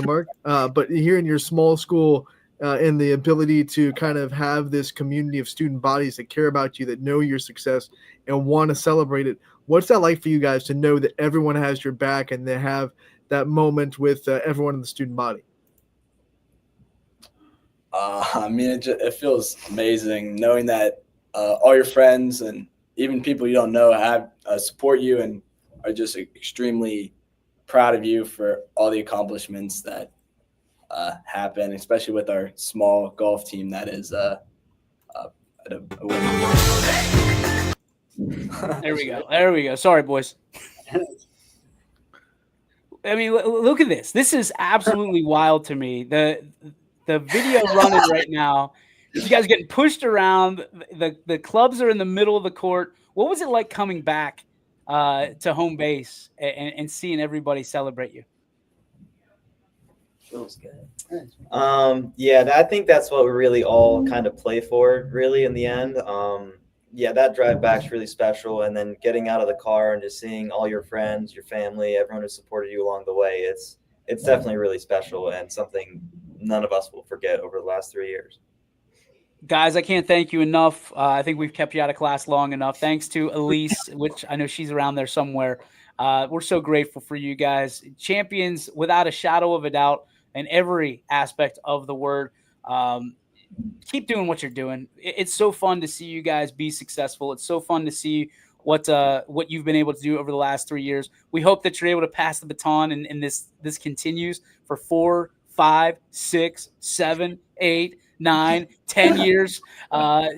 here in your small school, and the ability to kind of have this community of student bodies that care about you, that know your success and want to celebrate it. What's that like for you guys to know that everyone has your back and they have that moment with everyone in the student body? I mean, it feels amazing knowing that all your friends and even people you don't know have support you and are just extremely proud of you for all the accomplishments that happen, especially with our small golf team that is at a winning. There we go. Sorry, boys. I mean, look at this. This is absolutely wild to me. The video running right now, you guys getting pushed around. The clubs are in the middle of the court. What was it like coming back to home base and seeing everybody celebrate you? Feels good. Yeah, I think that's what we really all kind of play for, really, in the end. Yeah, that drive back's really special, and then getting out of the car and just seeing all your friends, your family, everyone who supported you along the way, it's definitely really special and something none of us will forget over the last 3 years. Guys, I can't thank you enough. I think we've kept you out of class long enough. Thanks to Elise, which I know she's around there somewhere. We're so grateful for you guys. Champions without a shadow of a doubt in every aspect of the word. Keep doing what you're doing. It's so fun to see you guys be successful. It's so fun to see what you've been able to do over the last 3 years. We hope that you're able to pass the baton and this continues for 4, 5, 6, 7, 8, 9, 10 years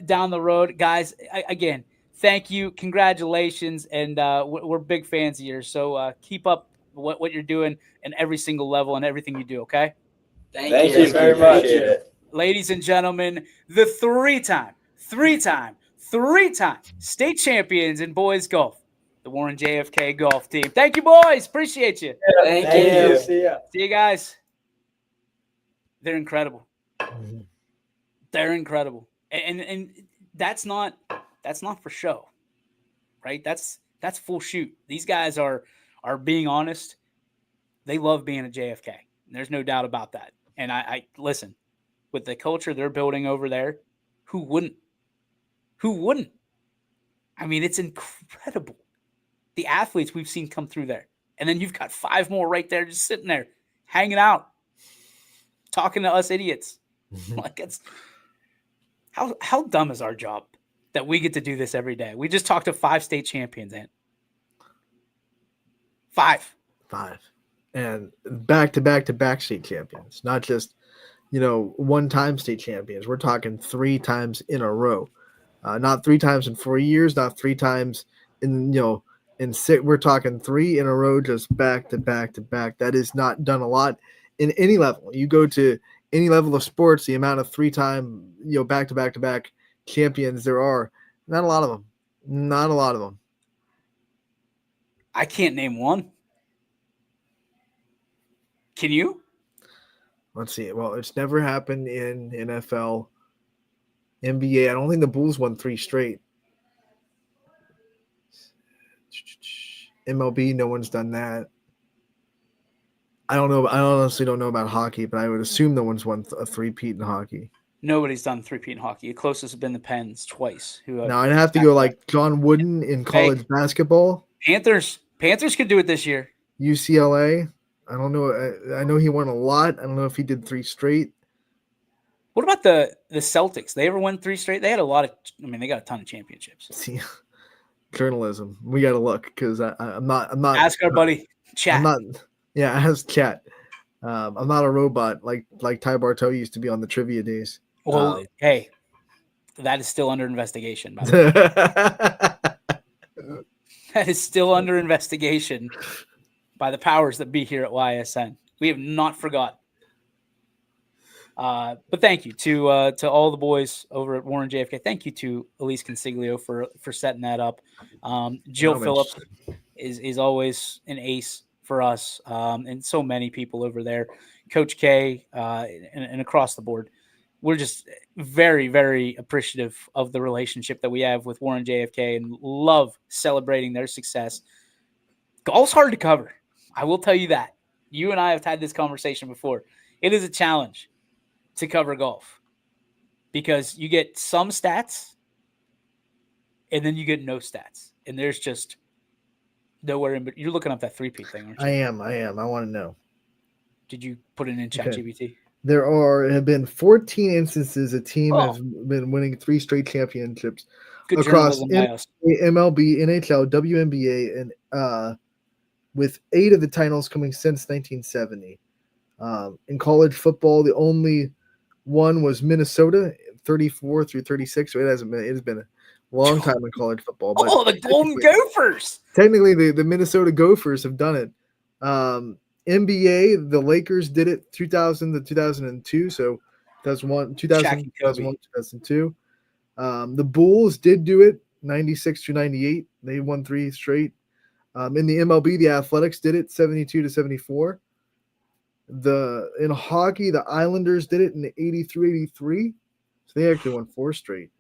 down the road. Guys, again, thank you. Congratulations. And we're big fans of yours. So keep up what you're doing in every single level and everything you do, okay? Thank you very much. Ladies and gentlemen, the three-time state champions in boys golf, the Warren JFK golf team. Thank you, boys. Appreciate you. Thank you. See ya. See you guys. They're incredible. They're incredible. And that's not for show, right? That's full shoot. These guys are being honest. They love being a JFK. There's no doubt about that. And I listen, with the culture they're building over there, who wouldn't? Who wouldn't? I mean, it's incredible. The athletes we've seen come through there. And then you've got 5 more right there just sitting there, hanging out, talking to us idiots. Like, it's how dumb is our job that we get to do this every day? We just talked to 5 state champions, Ant. 5. And back-to-back state champions, not just, one-time state champions. We're talking 3 times in a row. Not 3 times in 4 years, not 3 times in 6. We're talking 3 in a row, just back to back to back. That is not done a lot in any level. You go to any level of sports, the amount of 3-time, back-to-back-to-back champions there are, not a lot of them. Not a lot of them. I can't name one. Can you? Let's see. Well, it's never happened in NFL, NBA. I don't think the Bulls won 3 straight. MLB, no one's done that. I don't know. I honestly don't know about hockey, but I would assume no one's won a 3-peat in hockey. Nobody's done 3-peat in hockey. The closest has been the Pens twice. Now I'd have to go like John Wooden in college basketball. Panthers could do it this year. UCLA. I don't know. I know he won a lot. I don't know if he did 3 straight. What about the Celtics? They ever won 3 straight? They had a lot of. I mean, they got a ton of championships. See, journalism. We got to look because I'm not. Ask our buddy Chat. I'm not. Yeah, ask Chat. I'm not a robot like Ty Bartow used to be on the trivia days. Well, hey, that is still under investigation. By the way. That is still under investigation by the powers that be here at YSN. We have not forgot. But thank you to all the boys over at Warren JFK. Thank you to Elise Consiglio for setting that up. Jill Phillips is always an ace for us, and so many people over there. Coach K and across the board. We're just very, very appreciative of the relationship that we have with Warren JFK and love celebrating their success. Golf's hard to cover. I will tell you that. You and I have had this conversation before. It is a challenge to cover golf because you get some stats and then you get no stats. And there's just nowhere in, but you're looking up that 3-peat thing, aren't you? I am. I want to know. Did you put it in ChatGPT? There have been 14 instances a team has been winning 3 straight championships across MLB, NHL, WNBA, and with 8 of the titles coming since 1970. In college football, the only one was Minnesota, 34 through 36. So it has been a long time in college football. But the Golden Gophers! Technically, the Minnesota Gophers have done it. NBA, the Lakers did it 2000 to 2002. So 2001, 2002. The Bulls did do it 96 to 98. They won 3 straight. In the MLB, the Athletics did it 72 to 74. In hockey, the Islanders did it in 83. So they actually won 4 straight.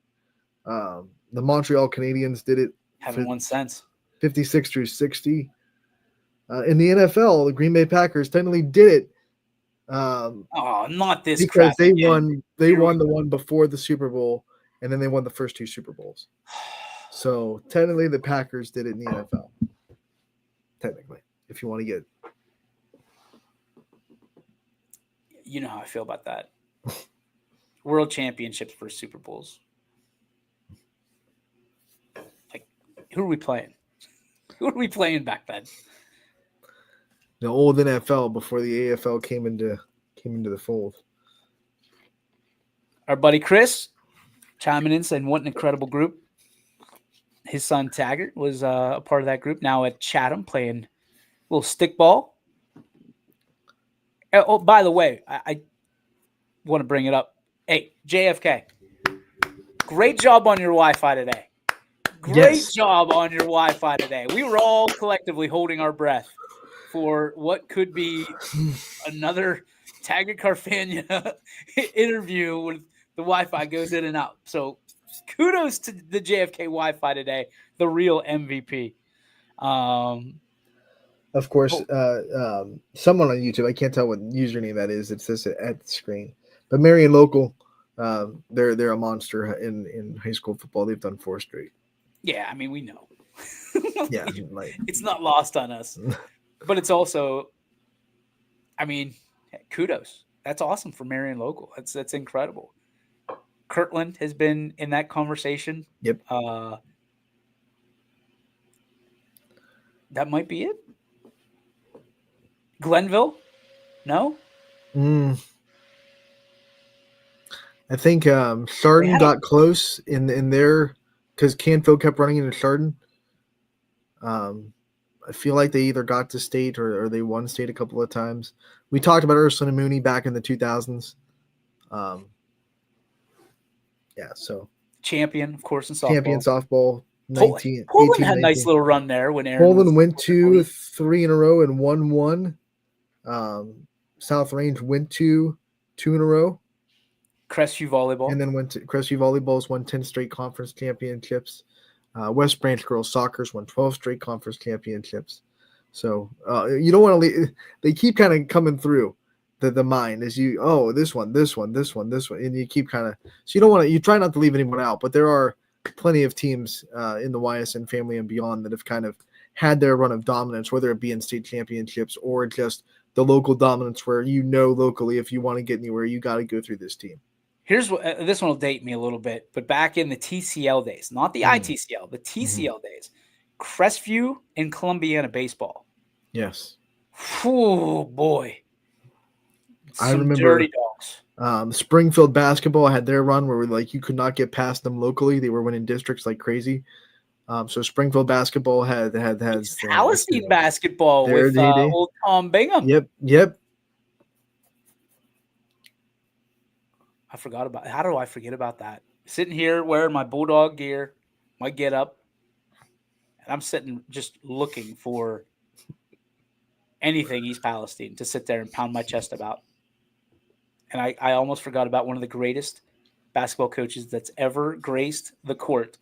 The Montreal Canadiens did it. Haven't won since. 56 through 60. In the NFL, the Green Bay Packers technically did it. Not this because they won. They won the one before the Super Bowl, and then they won the first 2 Super Bowls. So technically, the Packers did it in the NFL. Technically, if you want to get. You know how I feel about that. World championships for Super Bowls. Like, who are we playing? Who were we playing back then? The old NFL before the AFL came into the fold. Our buddy Chris chiming in saying, what an incredible group. His son Taggart was a part of that group. Now at Chatham playing a little stickball. Oh, by the way, I want to bring it up. Hey, JFK, great job on your Wi-Fi today. Great job on your Wi-Fi today. We were all collectively holding our breath for what could be another Taggart Carfagna interview with the Wi-Fi goes in and out. So kudos to the JFK Wi-Fi today, the real MVP. Of course, someone on YouTube, I can't tell what username that is. It says it at the screen. But Marion Local, they're a monster in high school football. They've done 4 straight. Yeah, I mean, we know. Yeah, it's not lost on us. But it's also, I mean, kudos. That's awesome for Marion Local. That's incredible. Kirtland has been in that conversation. Yep. That might be it. Glenville? No? I think Chardon got close in there because Canfield kept running into Chardon. I feel like they either got to state or they won state a couple of times. We talked about Ursuline and Mooney back in the 2000s. So champion, of course, in softball. Champion softball. Poland had a nice little run there when Aaron. Poland went 3 in a row and won 1. South Range went 2 in a row. Crestview Volleyball. And then went to Crestview Volleyballs won 10 straight conference championships. West Branch Girls Soccer's won 12 straight conference championships. So you don't want to leave. They keep kind of coming through the mind as this one, and you keep kind of. So you don't want to. You try not to leave anyone out, but there are plenty of teams in the YSN family and beyond that have kind of had their run of dominance, whether it be in state championships or just the local dominance, where locally if you want to get anywhere, you got to go through this team. Here's what this one will date me a little bit, but back in the TCL days, not the ITCL, the TCL days, Crestview and Columbiana baseball. Yes. Oh boy, I remember dirty dogs. Springfield basketball had their run where you could not get past them locally. They were winning districts like crazy. So Springfield basketball has Palestine basketball with old Tom Bingham. Yep. I forgot about. How do I forget about that? Sitting here wearing my Bulldog gear, my get up, and I'm sitting just looking for anything East Palestine to sit there and pound my chest about. And I almost forgot about one of the greatest basketball coaches that's ever graced the court.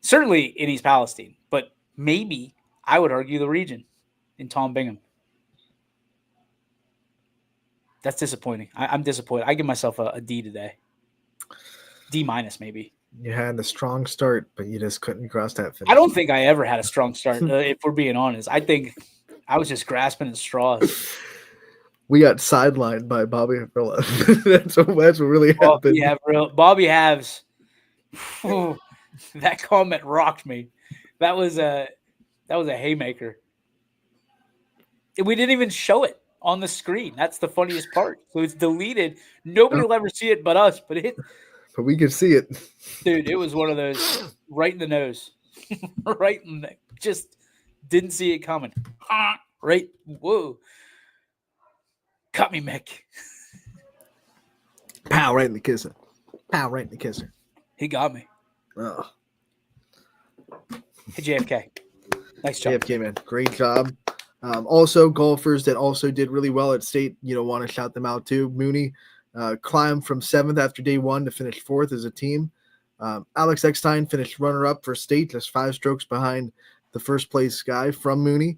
Certainly in East Palestine, but maybe I would argue the region in Tom Bingham. That's disappointing. I'm disappointed. I give myself a D today. D minus maybe. You had a strong start, but you just couldn't cross that finish. I don't think I ever had a strong start, if we're being honest. I think I was just grasping at straws. We got sidelined by Bobby Avrilla. that's what really happened. Bobby Havs. That comment rocked me. That was a haymaker. We didn't even show it on the screen. That's the funniest part. So it's deleted. Nobody will ever see it but us. But we could see it. Dude, it was one of those right in the nose. Right in the, just didn't see it coming. Right. Whoa. Cut me, Mick. Pow, right in the kisser. Pow, right in the kisser. He got me. Oh. Hey, JFK. Nice job. JFK, man. Great job. Also, golfers that also did really well at state, want to shout them out too. Mooney climbed from 7th after day 1 to finish 4th as a team. Alex Eckstein finished runner-up for state, just 5 strokes behind the first place guy from Mooney.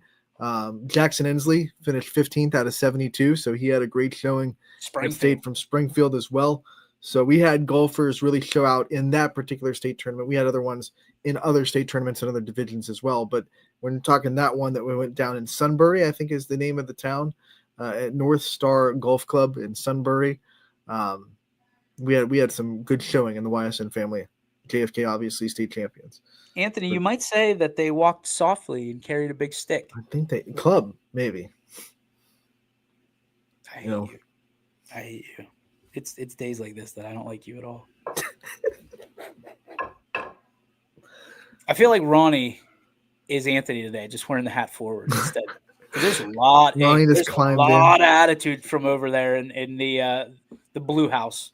Jackson Ensley finished 15th out of 72, so he had a great showing at state from Springfield as well. So we had golfers really show out in that particular state tournament. We had other ones in other state tournaments and other divisions as well. But when talking that one that we went down in Sunbury, I think is the name of the town, at North Star Golf Club in Sunbury, we had some good showing in the YSN family. JFK, obviously, state champions. Anthony, you might say that they walked softly and carried a big stick. I think they club, maybe. I hate you. I hate you. It's days like this that I don't like you at all. I feel like Ronnie is Anthony today, just wearing the hat forward instead. There's a lot. There's a lot of attitude from over there in the blue house.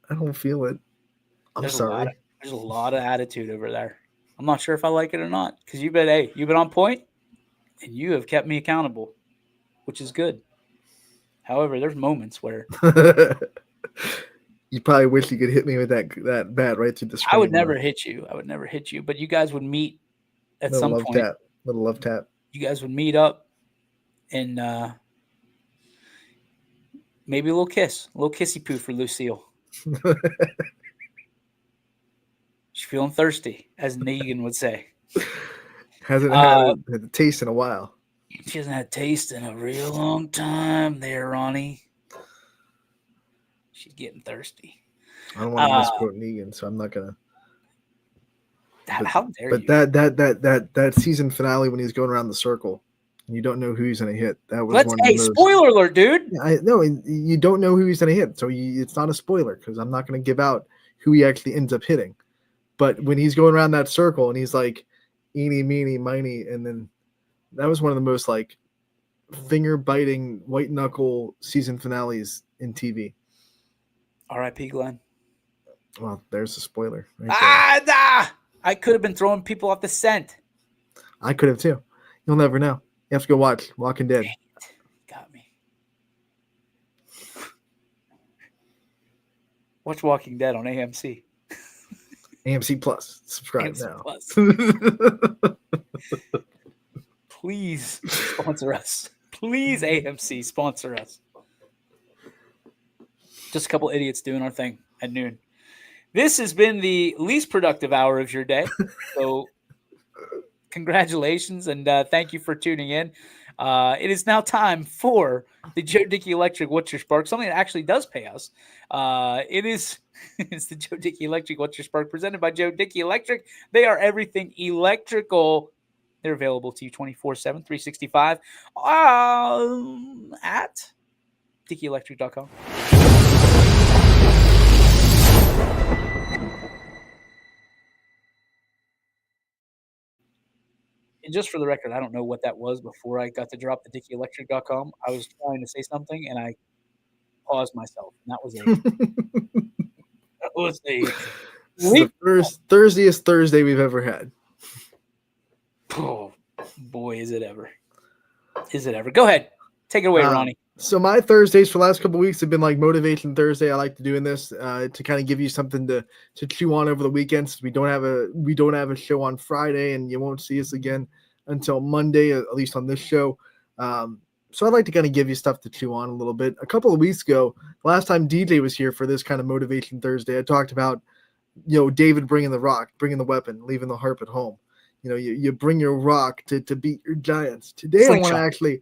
I don't feel it. I'm sorry. There's a lot of attitude over there. I'm not sure if I like it or not because you've been on point and you have kept me accountable, which is good. However, there's moments where you probably wish you could hit me with that bat right through the screen. I would never hit you. But you guys would meet at some point. Little love tap. You guys would meet up and maybe a little kissy poo for Lucille. She's feeling thirsty, as Negan would say. Hasn't had a taste in a while. She hasn't had a taste in a real long time there, Ronnie. She's getting thirsty. I don't want to misquote Negan, so I'm not gonna. How dare you? But that season finale when he's going around the circle, and you don't know who he's gonna hit. That was spoiler alert, dude. I know you don't know who he's gonna hit, so it's not a spoiler because I'm not gonna give out who he actually ends up hitting. But when he's going around that circle and he's like, eeny, meeny, miny, and then that was one of the most like finger-biting, white-knuckle season finales in TV. R.I.P. Glenn. Well, there's a spoiler. Right there. I could have been throwing people off the scent. I could have too. You'll never know. You have to go watch Walking Dead. Got me. Watch Walking Dead on AMC. AMC Plus. Subscribe AMC now. Plus. Please sponsor us. Please, AMC, sponsor us. Just a couple idiots doing our thing at noon. This has been the least productive hour of your day. So congratulations and thank you for tuning in. It is now time for the Joe Dickey Electric What's Your Spark, something that actually does pay us. It's the Joe Dickey Electric What's Your Spark presented by Joe Dickey Electric. They are everything electrical. They're available to you 24/7, 365 at DickeyElectric.com. And just for the record, I don't know what that was before I got to drop the DickeyElectric.com. I was trying to say something and I paused myself. And that was a This is the first Thursdayest Thursday we've ever had. oh, boy, is it ever. Is it ever? Go ahead. Take it away, Ronnie. So my Thursdays for the last couple of weeks have been like Motivation Thursday. I like to doing this to kind of give you something to chew on over the weekends. We don't have a show on Friday, and you won't see us again until Monday, at least on this show. So I'd like to kind of give you stuff to chew on a little bit. A couple of weeks ago, last time DJ was here for this kind of Motivation Thursday, I talked about, David bringing the rock, bringing the weapon, leaving the harp at home. You bring your rock to beat your giants. Today I want to actually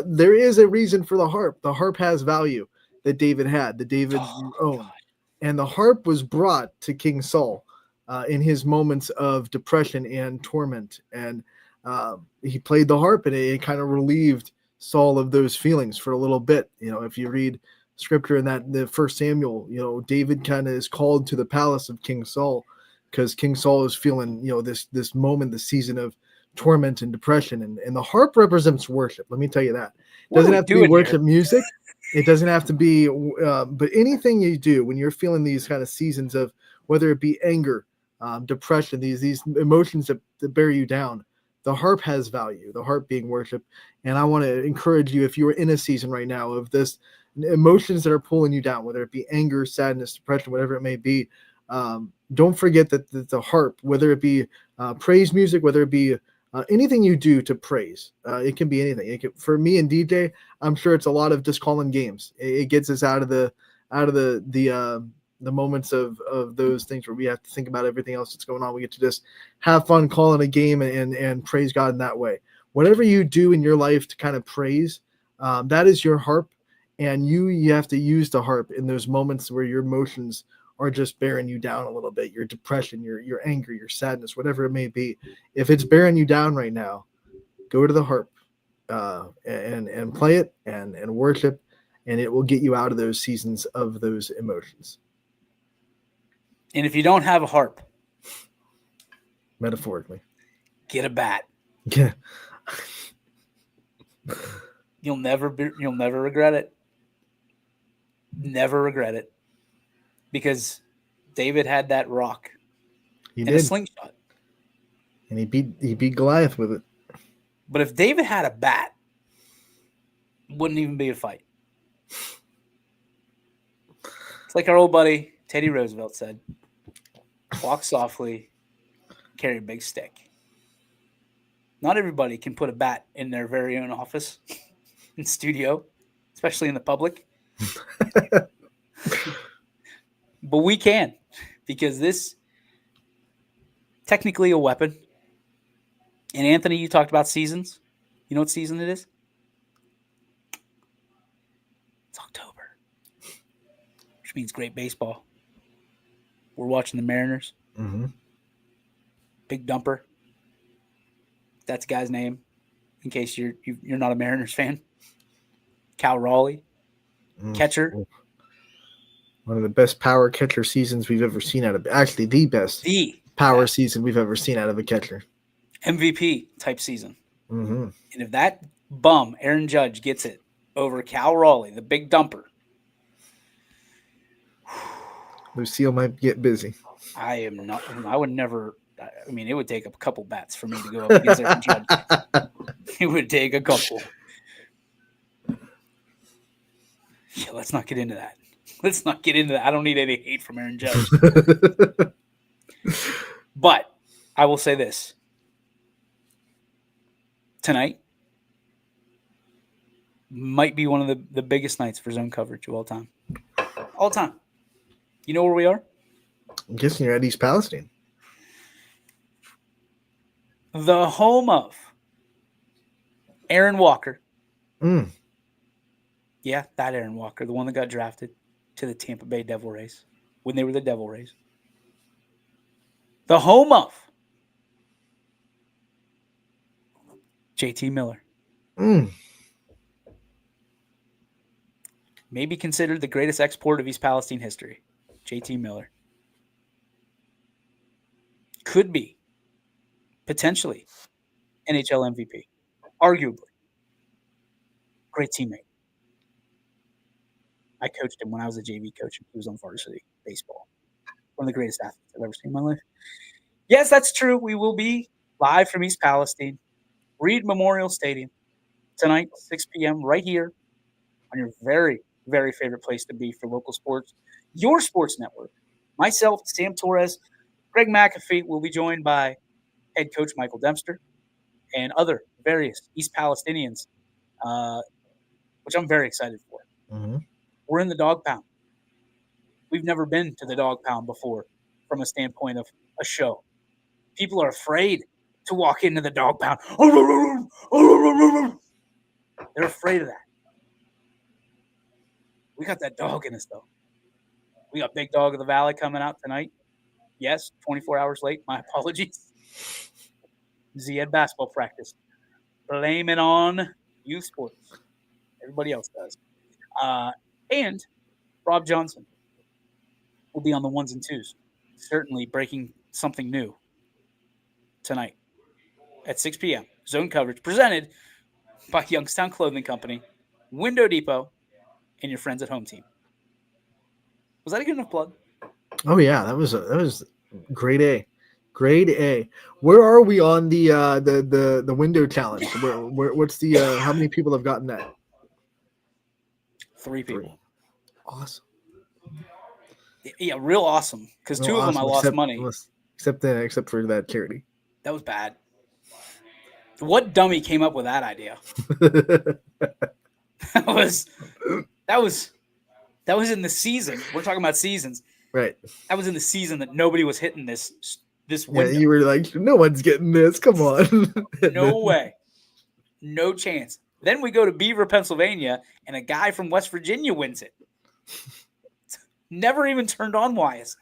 there is a reason for the harp. The harp has value that David had, that David owned. God. And the harp was brought to King Saul in his moments of depression and torment. And he played the harp, and it kind of relieved Saul of those feelings for a little bit. If you read scripture in the 1 Samuel, David kind of is called to the palace of King Saul because King Saul is feeling, this moment, the season of torment and depression. And the harp represents worship. Let me tell you that. It doesn't have to be worship music. It doesn't have to be, but anything you do when you're feeling these kind of seasons of, whether it be anger, depression, these emotions that bear you down, the harp has value, the harp being worship. And I want to encourage you, if you are in a season right now of this emotions that are pulling you down, whether it be anger, sadness, depression, whatever it may be, don't forget that the harp, whether it be praise music, whether it be anything you do to praise, it can be anything. For me and DJ, I'm sure it's a lot of just calling games. It gets us out of the moments of those things where we have to think about everything else that's going on. We get to just have fun calling a game and praise God in that way. Whatever you do in your life to kind of praise, that is your harp, and you have to use the harp in those moments where your emotions are just bearing you down a little bit, your depression, your anger, your sadness, whatever it may be. If it's bearing you down right now, go to the harp and play it and worship, and it will get you out of those seasons of those emotions. And if you don't have a harp, metaphorically, get a bat. Yeah. You'll never regret it. Never regret it. Because David had that rock and a slingshot. And he beat Goliath with it. But if David had a bat, it wouldn't even be a fight. It's like our old buddy Teddy Roosevelt said, walk softly, carry a big stick. Not everybody can put a bat in their very own office and studio, especially in the public. But we can, because this technically a weapon. And Anthony, you talked about seasons. You know what season it is? It's October, which means great baseball. We're watching the Mariners. Mm-hmm. Big Dumper. That's a guy's name, in case you're not a Mariners fan. Cal Raleigh, catcher. One of the best power catcher seasons we've ever seen out of, actually the best power season we've ever seen out of a catcher. MVP type season. Mm-hmm. And if that bum, Aaron Judge, gets it over Cal Raleigh, the Big Dumper, Lucille might get busy. I would never. I mean, it would take a couple bats for me to go up against Aaron Judge. It would take a couple. Yeah, let's not get into that. I don't need any hate from Aaron Judge. But I will say this. Tonight might be one of the biggest nights for zone coverage of all time. All time. You know where we are? I'm guessing you're at East Palestine. The home of Aaron Walker. Mm. Yeah, that Aaron Walker, the one that got drafted to the Tampa Bay Devil Rays when they were the Devil Rays. The home of JT Miller. Mm. Maybe considered the greatest export of East Palestine history. JT Miller. Could be. Potentially. NHL MVP. Arguably. Great teammate. I coached him when I was a JV coach. He was on varsity baseball. One of the greatest athletes I've ever seen in my life. Yes, that's true. We will be live from East Palestine, Reed Memorial Stadium, tonight, 6 p.m., right here on your very, very favorite place to be for local sports, your sports network. Myself, Sam Torres, Greg McAfee will be joined by head coach Michael Dempster and other various East Palestinians, which I'm very excited for. Mm-hmm. We're in the dog pound. We've never been to the dog pound before from a standpoint of a show. People are afraid to walk into the dog pound. They're afraid of that. We got that dog in us, though. We got Big Dog of the Valley coming out tonight. Yes, 24 hours late. My apologies. Z had basketball practice. Blame it on youth sports. Everybody else does. And Rob Johnson will be on the ones and twos. Certainly breaking something new tonight at 6 p.m. Zone coverage presented by Youngstown Clothing Company, Window Depot, and your friends at Home Team. Was that a good enough plug? Oh yeah, that was grade A. Grade A. Where are we on the window challenge? What's the how many people have gotten that? 3 people. Awesome. Yeah, real awesome. Because two of them I lost money. Except for that charity. That was bad. What dummy came up with that idea? That was in the season. We're talking about seasons. Right. That was in the season that nobody was hitting this window. Yeah, you were like, no one's getting this. Come on. No way. No chance. Then we go to Beaver, Pennsylvania, and a guy from West Virginia wins it. Never even turned on YSN.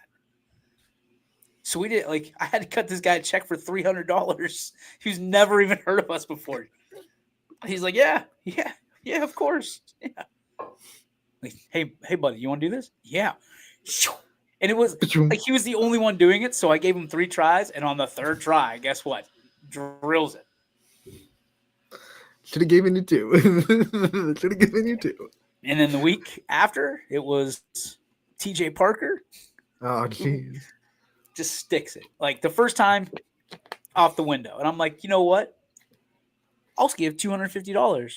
So we did, I had to cut this guy a check for $300. He's never even heard of us before. He's like, yeah, of course. Yeah. Like, hey, buddy, you want to do this? Yeah. And it was like he was the only one doing it, so I gave him 3 tries, and on the 3rd try, guess what? Drills it. Should have given you 2. Should have given you 2. And then the week after, it was TJ Parker. Oh, jeez. Just sticks it. Like the first time, off the window. And I'm like, you know what? I'll give $250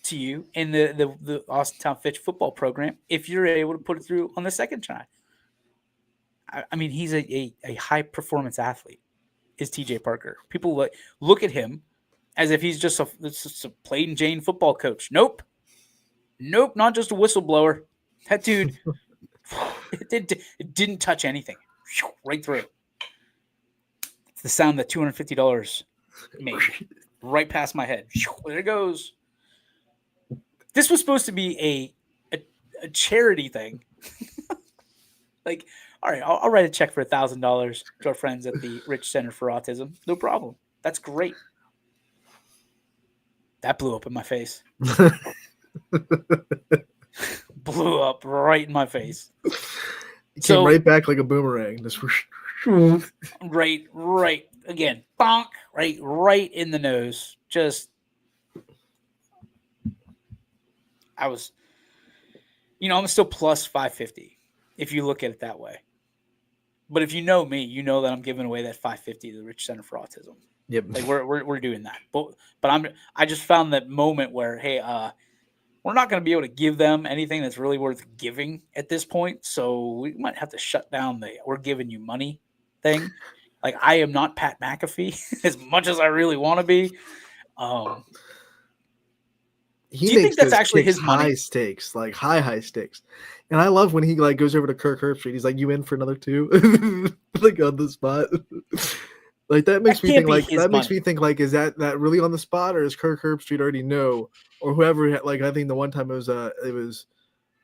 to you in the Austintown Fitch football program if you're able to put it through on the 2nd try. I mean, he's a high performance athlete, is TJ Parker. People look at him as if he's just a plain Jane football coach. Nope, not just a whistleblower. That dude, it didn't touch anything. Right through. It's the sound that $250 made right past my head. There it goes. This was supposed to be a charity thing. Like, all right, I'll write a check for $1,000 to our friends at the Rich Center for Autism. No problem. That's great. That blew up in my face. Blew up right in my face. It came right back like a boomerang. Just right. Again, bonk, right in the nose. Just, I was, I'm still plus 550 if you look at it that way. But if you know me, you know that I'm giving away that 550 to the Rich Center for Autism. Yep. Like we're doing that. But I just found that moment where, hey, we're not going to be able to give them anything that's really worth giving at this point. So we might have to shut down the "we're giving you money" thing. Like, I am not Pat McAfee as much as I really want to be. Do you think that's actually his money? High stakes, like high stakes. And I love when he goes over to Kirk Herbstreit. He's like, "You in for another 2?" Like on the spot. Like that makes me think like is that really on the spot, or does Kirk Herbstreit already know, or whoever? Like I think the one time it was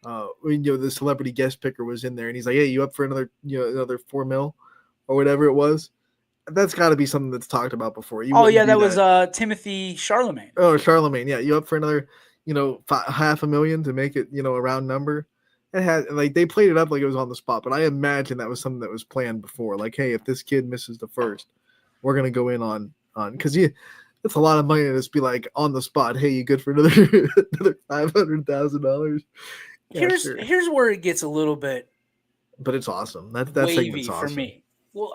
the celebrity guest picker was in there, and he's like, "Hey, you up for another another $4 million or whatever it was?" That's got to be something that's talked about before. That was Timothy Charlemagne. Oh, Charlemagne, yeah, you up for another $500,000 to make it a round number? It had they played it up like it was on the spot, but I imagine that was something that was planned before. Like, hey, if this kid misses the first, we're gonna go in on because it's a lot of money to just be like on the spot. Hey, you good for another $500,000? Here's where it gets a little bit but it's awesome. That wavy segment's awesome. for me. Well,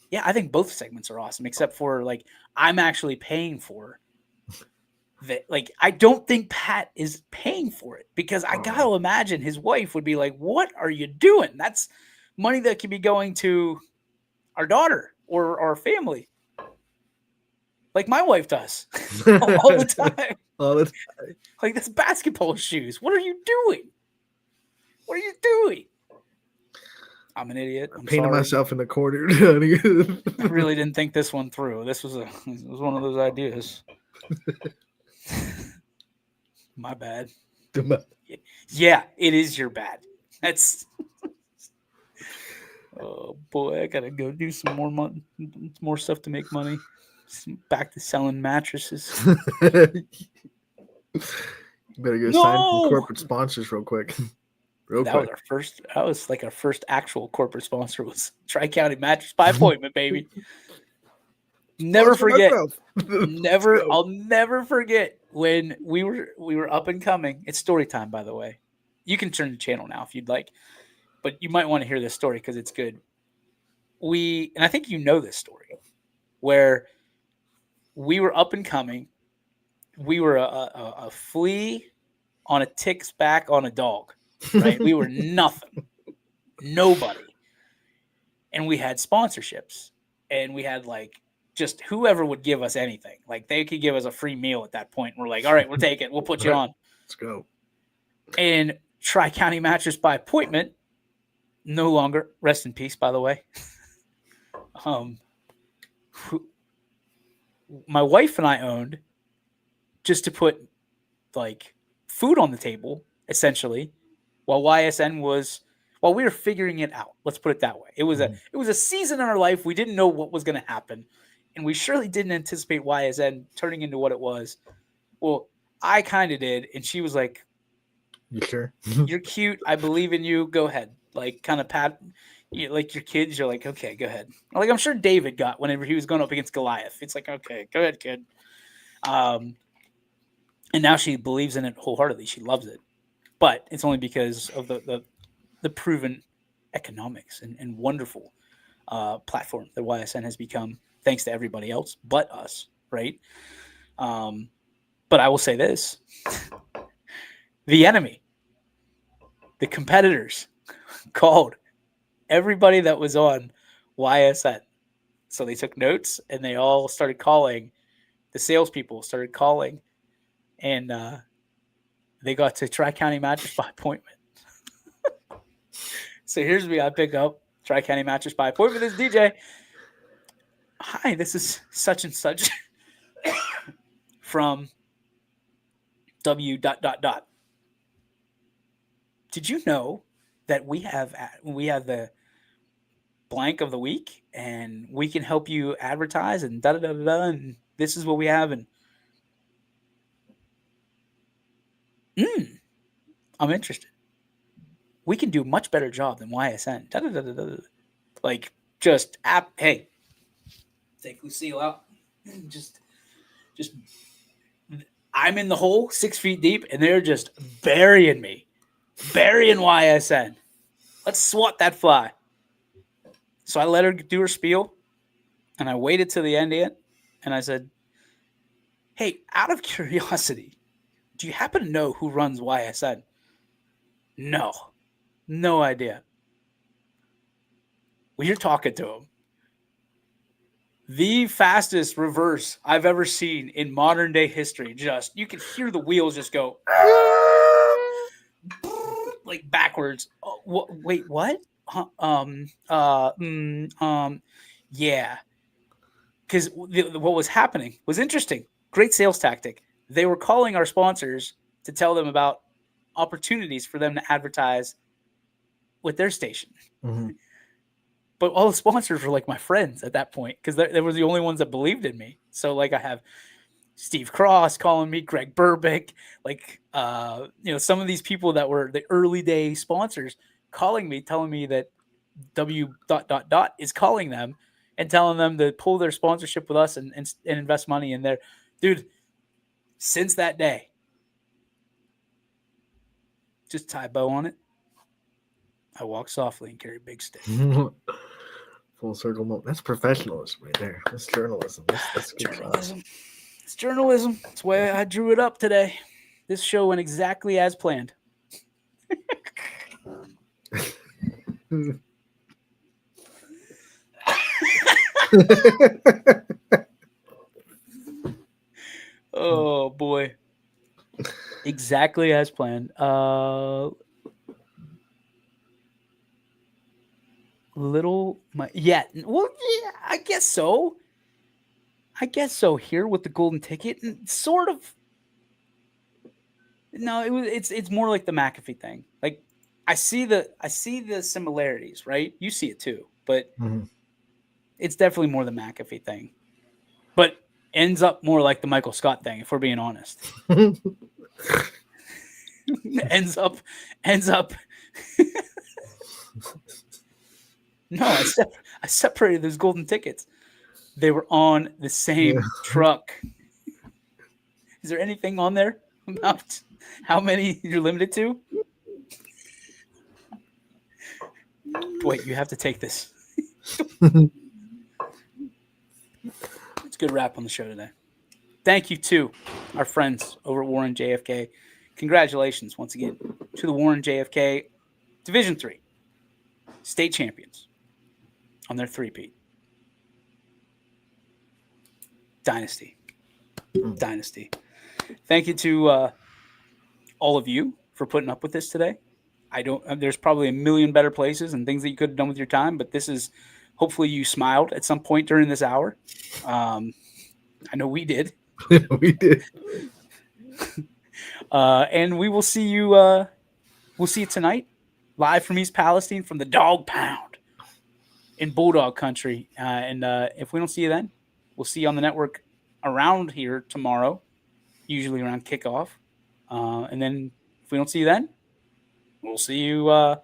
yeah, I think both segments are awesome, except for like I'm actually paying for that. Like I don't think Pat is paying for it because I gotta imagine his wife would be like, "What are you doing? That's money that could be going to our daughter or our family." Like my wife does all the time. All the time. Like that's basketball shoes. What are you doing? What are you doing? I'm an idiot. I'm painting sorry. myself in the corner. I really didn't think this one through. This was one of those ideas. My bad. Yeah, it is your bad. That's. Oh boy, I gotta go do some more stuff to make money. Back to selling mattresses. You better go sign some corporate sponsors real quick. Was our first. That was like our first actual corporate sponsor was Tri-County Mattress by Appointment, baby. Never forget. I'll never forget when we were up and coming. It's story time, by the way. You can turn the channel now if you'd like, but you might want to hear this story because it's good. And I think you know this story, where we were up and coming. We were a flea on a tick's back on a dog. Right, we were nothing, nobody, and we had sponsorships, and we had like just whoever would give us anything. Like they could give us a free meal at that point. And we're like, all right, we'll take it. We'll put you on. Let's go. And Tri-County Mattress by Appointment, no longer. Rest in peace, by the way. My wife and I owned just to put like food on the table, essentially. While we were figuring it out, let's put it that way. It was a season in our life. We didn't know what was going to happen. And we surely didn't anticipate YSN turning into what it was. Well, I kind of did. And she was like, "You sure? You're cute. I believe in you. Go ahead." Like kind of pat, like your kids. You're like, "Okay, go ahead." Like I'm sure David got whenever he was going up against Goliath. It's like, "Okay, go ahead, kid." And now she believes in it wholeheartedly. She loves it. But it's only because of the proven economics and wonderful platform that YSN has become, thanks to everybody else but us, right? But I will say this. The enemy, the competitors, called everybody that was on YSN. So they took notes and they all started calling. The salespeople started calling, and they got to Tri-County Mattress by Appointment. So here's me. I pick up Tri-County Mattress by Appointment. This DJ. Hi, this is such and such from W. Did you know that we have the blank of the week and we can help you advertise and and this is what we have and I'm interested. We can do a much better job than YSN. Like, just hey, take Lucille out. Just, I'm in the hole 6 feet deep, and they're just burying me, burying YSN. Let's swat that fly. So I let her do her spiel, and I waited till the end of it, and I said, "Hey, out of curiosity, do you happen to know who runs YSN?" No idea. Well, you're talking to him. The fastest reverse I've ever seen in modern day history. Just, you can hear the wheels just go like backwards. Oh, wait, what? Yeah. Because what was happening was interesting. Great sales tactic. They were calling our sponsors to tell them about opportunities for them to advertise with their station. Mm-hmm. But all the sponsors were like my friends at that point because they were the only ones that believed in me. So like I have Steve Cross calling me, Greg Burbick, like some of these people that were the early day sponsors calling me, telling me that W. is calling them and telling them to pull their sponsorship with us and invest money in there. Dude, since that day, Just tie a bow on it. I walk softly and carry a big stick. Full circle moment. That's professionalism right there. That's journalism. That's good Journalism. It's journalism. That's why I drew it up today. This show went exactly as planned. Oh boy. Exactly as planned. I guess so. Here with the golden ticket, and sort of. No, it's more like the McAfee thing. Like I see the similarities, right? You see it too, but it's definitely more the McAfee thing. But ends up more like the Michael Scott thing, if we're being honest. ends up. No, I separated those golden tickets. They were on the same truck. Is there anything on there about how many you're limited to? Wait, you have to take this. It's a good wrap on the show today. Thank you to our friends over at Warren JFK. Congratulations once again to the Warren JFK Division III state champions on their three-peat. Dynasty. Thank you to all of you for putting up with this today. There's probably a million better places and things that you could have done with your time, but this is, hopefully you smiled at some point during this hour. I know we did. We did. And we will see you. We'll see you tonight, live from East Palestine, from the Dog Pound in Bulldog Country. And if we don't see you then, we'll see you on the network around here tomorrow, usually around kickoff. And then if we don't see you then, we'll see you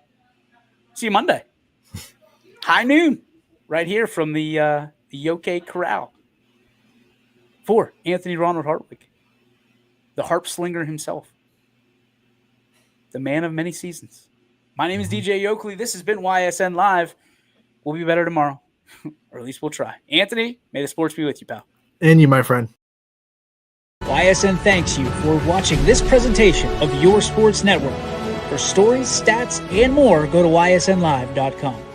Monday, high noon, right here from the Yoke Corral. For Anthony Ronald Hartwig, the harp slinger himself, the man of many seasons. My name is DJ Yokley. This has been YSN Live. We'll be better tomorrow, or at least we'll try. Anthony, may the sports be with you, pal. And you, my friend. YSN thanks you for watching this presentation of Your Sports Network. For stories, stats, and more, go to ysnlive.com.